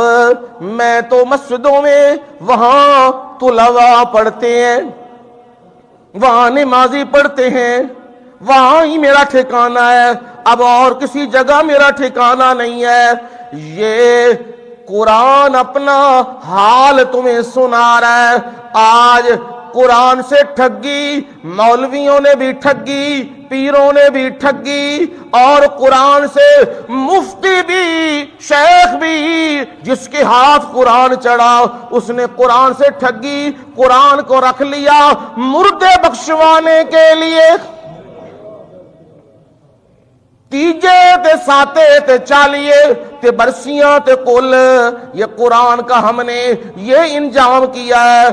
میں تو مسجدوں میں, وہاں طلباء پڑھتے ہیں, وہاں نمازی پڑھتے ہیں, وہاں ہی میرا ٹھکانہ ہے. اب اور کسی جگہ میرا ٹھکانہ نہیں ہے. یہ قرآن اپنا حال تمہیں سنا رہا ہے. آج قرآن سے ٹھگی مولویوں نے بھی ٹھگی, پیروں نے بھی ٹھگی, اور قرآن سے مفتی بھی, شیخ بھی, جس کے ہاتھ قرآن چڑھا اس نے قرآن سے ٹھگی. قرآن کو رکھ لیا مردے بخشوانے کے لیے. تیجے تے ساتے تے چالیے تے برسیاں تے کل, یہ قرآن کا ہم نے یہ انجام کیا ہے.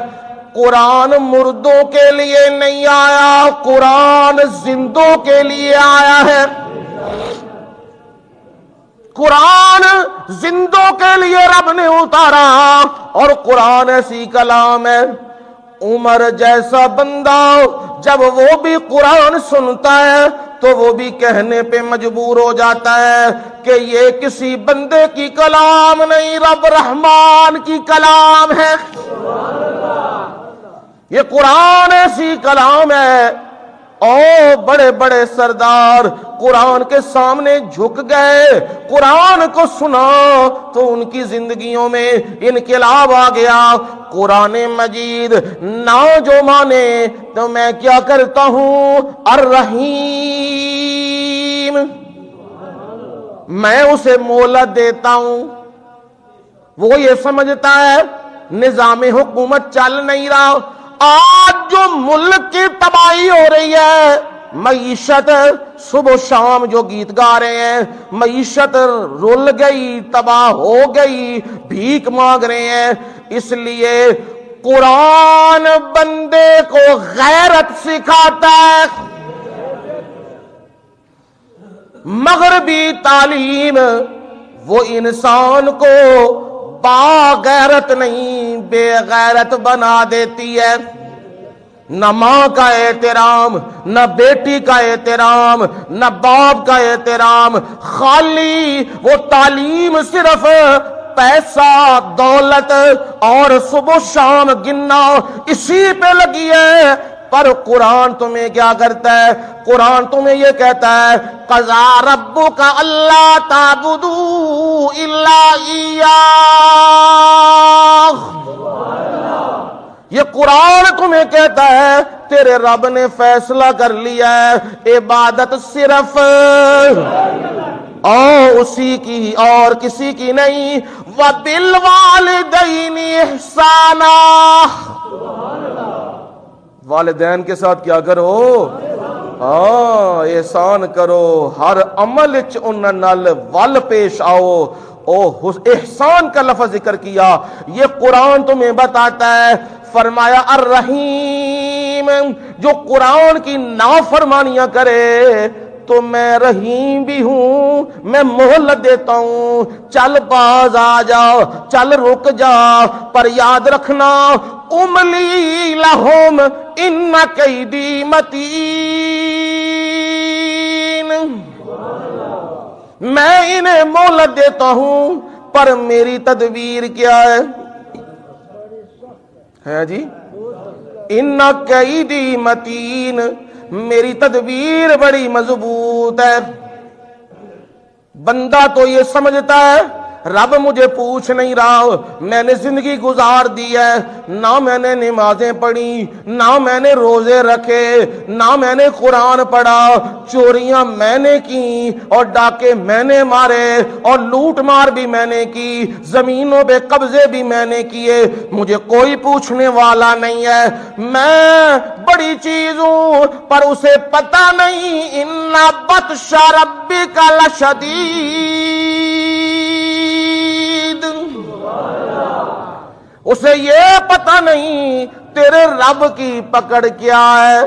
قرآن مردوں کے لیے نہیں آیا, قرآن زندوں کے لیے آیا ہے. قرآن زندوں کے لیے رب نے اتارا, اور قرآن ایسی کلام ہے. عمر جیسا بندہ جب وہ بھی قرآن سنتا ہے تو وہ بھی کہنے پہ مجبور ہو جاتا ہے کہ یہ کسی بندے کی کلام نہیں, رب رحمان کی کلام ہے. یہ قرآن ایسی کلام ہے. اور بڑے بڑے سردار قرآن کے سامنے جھک گئے, قرآن کو سنا تو ان کی زندگیوں میں انقلاب آ گیا. قرآن مجید نہ جو مانے تو میں کیا کرتا ہوں, الرحیم, میں اسے مہلت دیتا ہوں. وہ یہ سمجھتا ہے نظام حکومت چل نہیں رہا. آج جو ملک کی تباہی ہو رہی ہے, معیشت, صبح و شام جو گیت گا رہے ہیں, معیشت رول گئی, تباہ ہو گئی, بھیک مانگ رہے ہیں. اس لیے قرآن بندے کو غیرت سکھاتا ہے. مغربی تعلیم وہ انسان کو باغیرت نہیں بے غیرت بنا دیتی ہے. نہ ماں کا احترام، نہ بیٹی کا احترام، نہ باپ کا احترام، خالی وہ تعلیم صرف پیسہ دولت اور صبح شام گننا اسی پہ لگی ہے. پر قرآن تمہیں کیا کرتا ہے؟ قرآن تمہیں یہ کہتا ہے قضا ربک الا تعبدوا الا ایاہ. یہ قرآن تمہیں کہتا ہے تیرے رب نے فیصلہ کر لیا ہے عبادت صرف اور اسی کی اور کسی کی نہیں. وَبِالْوَالِدَيْنِ إِحْسَانًا. والدین کے ساتھ کیا کرو؟ احسان کرو. ہر عمل وچ انہاں نال ول پیش آؤ. احسان کا لفظ ذکر کیا. یہ قرآن تمہیں بتاتا ہے. فرمایا الرحیم، جو قرآن کی نافرمانیاں کرے تو میں رحیم بھی ہوں، میں مہلت دیتا ہوں. چل باز آ جا، چل رک جا، پر یاد رکھنا املی لہم ان کیدی متین. میں انہیں مہلت دیتا ہوں پر میری تدبیر کیا ہے جی؟ ان کیدی متین، میری تدبیر بڑی مضبوط ہے. بندہ تو یہ سمجھتا ہے رب مجھے پوچھ نہیں رہا، میں نے زندگی گزار دی ہے، نہ میں نے نمازیں پڑھی، نہ میں نے روزے رکھے، نہ میں نے قرآن پڑھا، چوریاں میں نے کی اور ڈاکے میں نے مارے اور لوٹ مار بھی میں نے کی، زمینوں پہ قبضے بھی میں نے کیے، مجھے کوئی پوچھنے والا نہیں ہے. میں بڑی چیز ہوں پر اسے پتہ نہیں ان بطش ربک لشدید. اسے یہ پتہ نہیں تیرے رب کی پکڑ کیا ہے،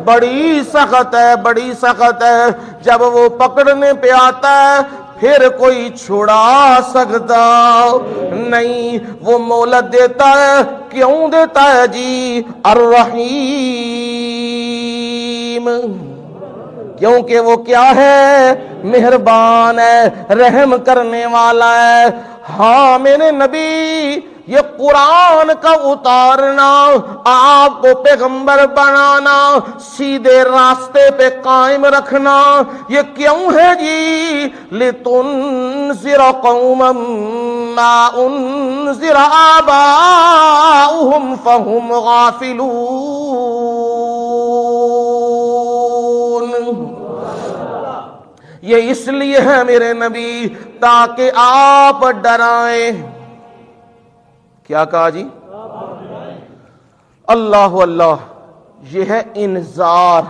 بڑی سخت ہے، بڑی سخت ہے. جب وہ پکڑنے پہ آتا ہے پھر کوئی چھڑا سکتا نہیں. وہ مہلت دیتا ہے، کیوں دیتا ہے جی؟ الرحیم، کیونکہ وہ کیا ہے؟ مہربان ہے، رحم کرنے والا ہے. ہاں میرے نبی، یہ قرآن کا اتارنا، آپ کو پیغمبر بنانا، سیدھے راستے پہ قائم رکھنا، یہ کیوں ہے جی؟ لِتُنذِرَ قَوْمًا مَّا أُنذِرَ آبَاؤُهُمْ فَهُمْ غَافِلُونَ. یہ اس لیے ہے میرے نبی تاکہ آپ ڈرائیں. کیا کہا جی؟ اللہ اللہ، یہ ہے انذار.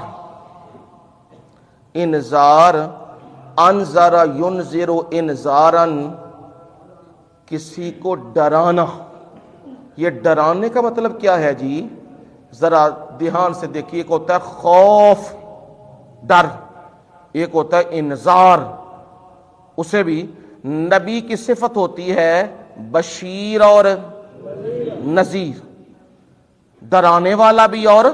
انذار، انذر ینذر انذارا، کسی کو ڈرانا. یہ ڈرانے کا مطلب کیا ہے جی؟ ذرا دھیان سے دیکھیے. ایک ہوتا ہے خوف، ڈر، ایک ہوتا ہے انذار. اسے بھی نبی کی صفت ہوتی ہے بشیر اور نذیر، ڈرانے والا بھی اور.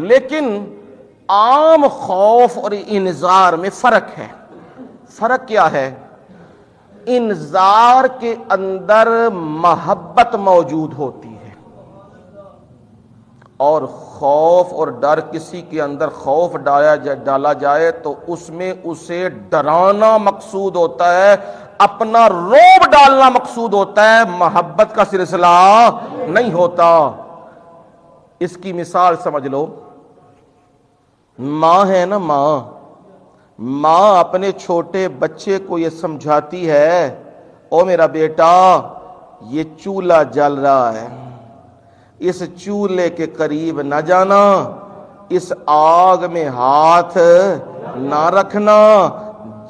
لیکن عام خوف اور انذار میں فرق ہے. فرق کیا ہے؟ انذار کے اندر محبت موجود ہوتی ہے اور خوف اور ڈر، کسی کے اندر خوف ڈالا جائے تو اس میں اسے ڈرانا مقصود ہوتا ہے، اپنا روب ڈالنا مقصود ہوتا ہے، محبت کا سلسلہ نہیں ہوتا. اس کی مثال سمجھ لو. ماں ہے نا، ماں اپنے چھوٹے بچے کو یہ سمجھاتی ہے، او میرا بیٹا یہ چولہا جل رہا ہے، اس چولہے کے قریب نہ جانا، اس آگ میں ہاتھ نہ رکھنا،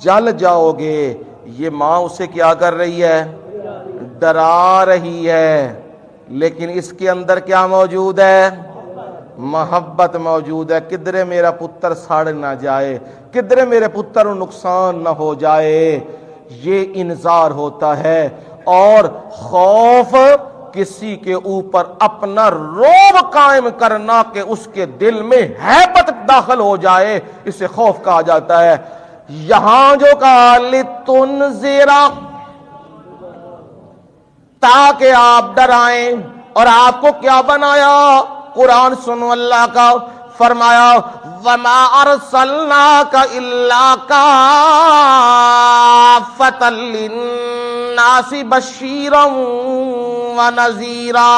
جل جاؤ گے. یہ ماں اسے کیا کر رہی ہے؟ ڈرا رہی ہے. لیکن اس کے اندر کیا موجود ہے؟ محبت موجود ہے. کدھرے میرا پتر سڑ نہ جائے، کدھرے میرے پتر نقصان نہ ہو جائے. یہ انذار ہوتا ہے. اور خوف کسی کے اوپر اپنا روب قائم کرنا کہ اس کے دل میں ہیبت داخل ہو جائے، اسے خوف کہا جاتا ہے۔ یہاں جو کہا لِتُنذِرَ، تاکہ آپ ڈرائیں، اور آپ کو کیا بنایا؟ قرآن سنو اللہ کا، فرمایا وَمَا أَرْسَلْنَاكَ إِلَّا كَافَّةً لِلنَّاسِ بَشِيرًا وَنَذِيرًا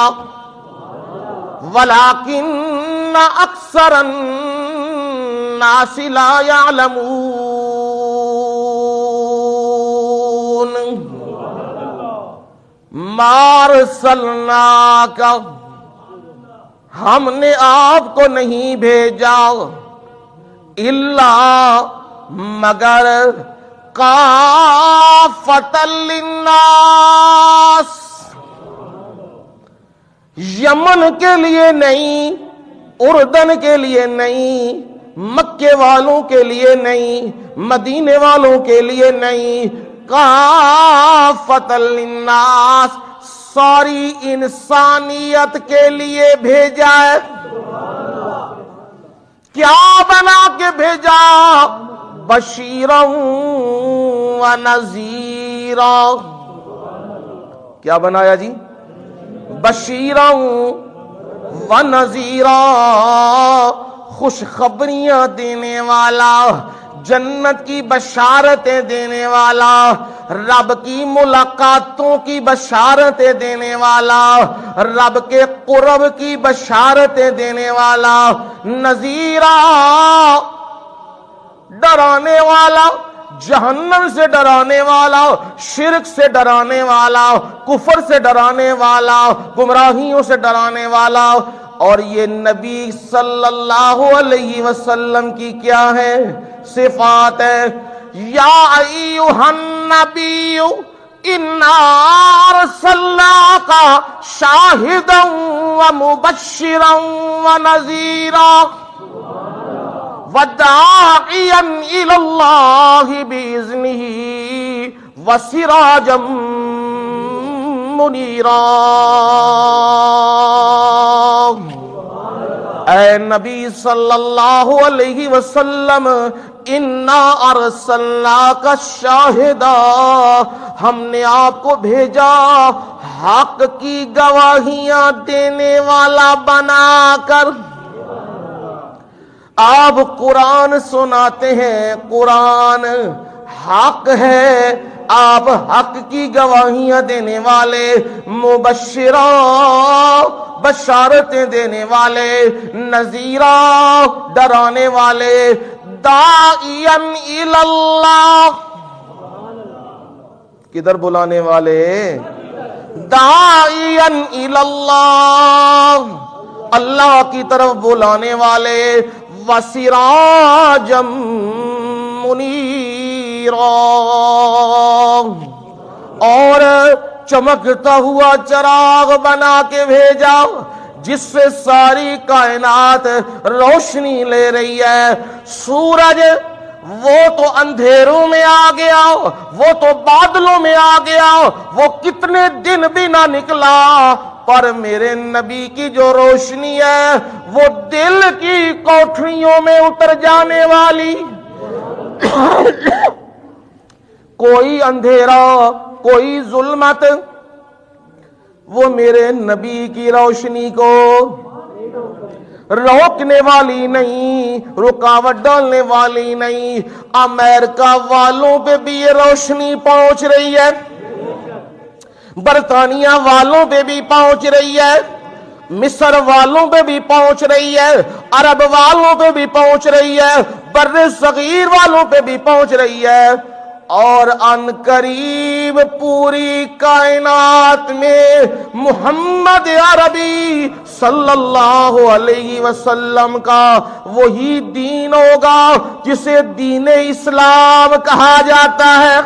وَلَكِنَّ أَكْثَرَ النَّاسِ لَا يَعْلَمُونَ۔ مَا أَرْسَلْنَاكَ، ہم نے آپ کو نہیں بھیجا، الا مگر کافۃ للناس، یمن کے لیے نہیں، اردن کے لیے نہیں، مکے والوں کے لیے نہیں، مدینے والوں کے لیے نہیں، کافۃ للناس، ساری انسانیت کے لیے بھیجا ہے۔ کیا بنا کے بھیجا؟ بشیرا ونذیرا۔ کیا بنایا جی؟ بشیرا ونذیرا، خوشخبریاں دینے والا، جنت کی بشارتیں دینے والا، رب کی ملاقاتوں کی بشارتیں دینے والا، رب کے قرب کی بشارتیں دینے والا، نذیرا ڈرانے والا، جہنم سے ڈرانے والا، شرک سے ڈرانے والا، کفر سے ڈرانے والا، گمراہیوں سے ڈرانے والا۔ اور یہ نبی صلی اللہ علیہ وسلم کی کیا ہے؟ صفات ہے۔ یا ایھا النبی انا ارسلناک شاہدا ومبشرا ونذیرا وداعیا الی اللہ باذنہ وسراجا منیرا۔ اے نبی صلی اللہ علیہ وسلم، انا ارسلناک شاہدا، ہم نے آپ کو بھیجا حق کی گواہیاں دینے والا بنا کر۔ آپ قرآن سناتے ہیں، قرآن حق ہے، آپ حق کی گواہیاں دینے والے، مبشرا بشارتیں دینے والے، نذیرا ڈرانے والے، داعیا الی اللہ، کدھر بلانے والے؟ داعیا الی اللہ، اللہ کی طرف بلانے والے، وسراجا منیرا، اور چمکتا ہوا چراغ بنا کے بھیجا جس سے ساری کائنات روشنی لے رہی ہے۔ سورج وہ تو اندھیروں میں آ گیا، وہ تو بادلوں میں آ گیا، وہ کتنے دن بھی نہ نکلا، پر میرے نبی کی جو روشنی ہے وہ دل کی کوٹھریوں میں اتر جانے والی۔ کوئی اندھیرا، کوئی ظلمت وہ میرے نبی کی روشنی کو روکنے والی نہیں، رکاوٹ ڈالنے والی نہیں۔ امریکہ والوں پہ بھی یہ روشنی پہنچ رہی ہے، برطانیہ والوں پہ بھی پہنچ رہی ہے، مصر والوں پہ بھی پہنچ رہی ہے، عرب والوں پہ بھی پہنچ رہی ہے، بر صغیر والوں پہ بھی پہنچ رہی ہے، اور ان قریب پوری کائنات میں محمد عربی صلی اللہ علیہ وسلم کا وہی دین ہوگا جسے دین اسلام کہا جاتا ہے۔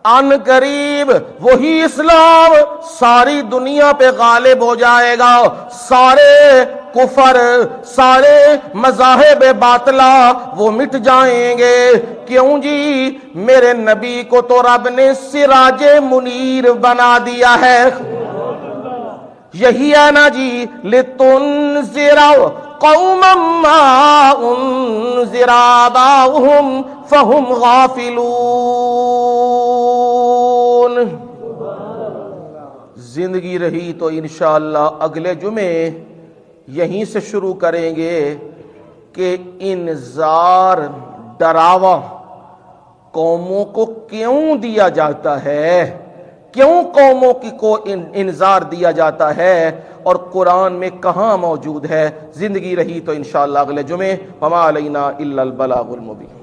ان قریب وہی اسلام ساری دنیا پہ غالب ہو جائے گا، سارے کفر، سارے مذاہب باطلا وہ مٹ جائیں گے۔ کیوں جی؟ میرے نبی کو تو رب نے سراج منیر بنا دیا ہے۔ یہی ہے نا جی، لِتُنذِرَ قَوْمًا مَّا أُنذِرَ آبَاؤُهُمْ فَهُمْ غَافِلُونَ۔ زندگی رہی تو انشاءاللہ اگلے جمعے یہیں سے شروع کریں گے کہ انذار، ڈراوا قوموں کو کیوں دیا جاتا ہے، کیوں قوموں کو انذار دیا جاتا ہے، اور قرآن میں کہاں موجود ہے۔ زندگی رہی تو انشاءاللہ اگلے جمعے۔ وما علینا الا البلاغ المبین۔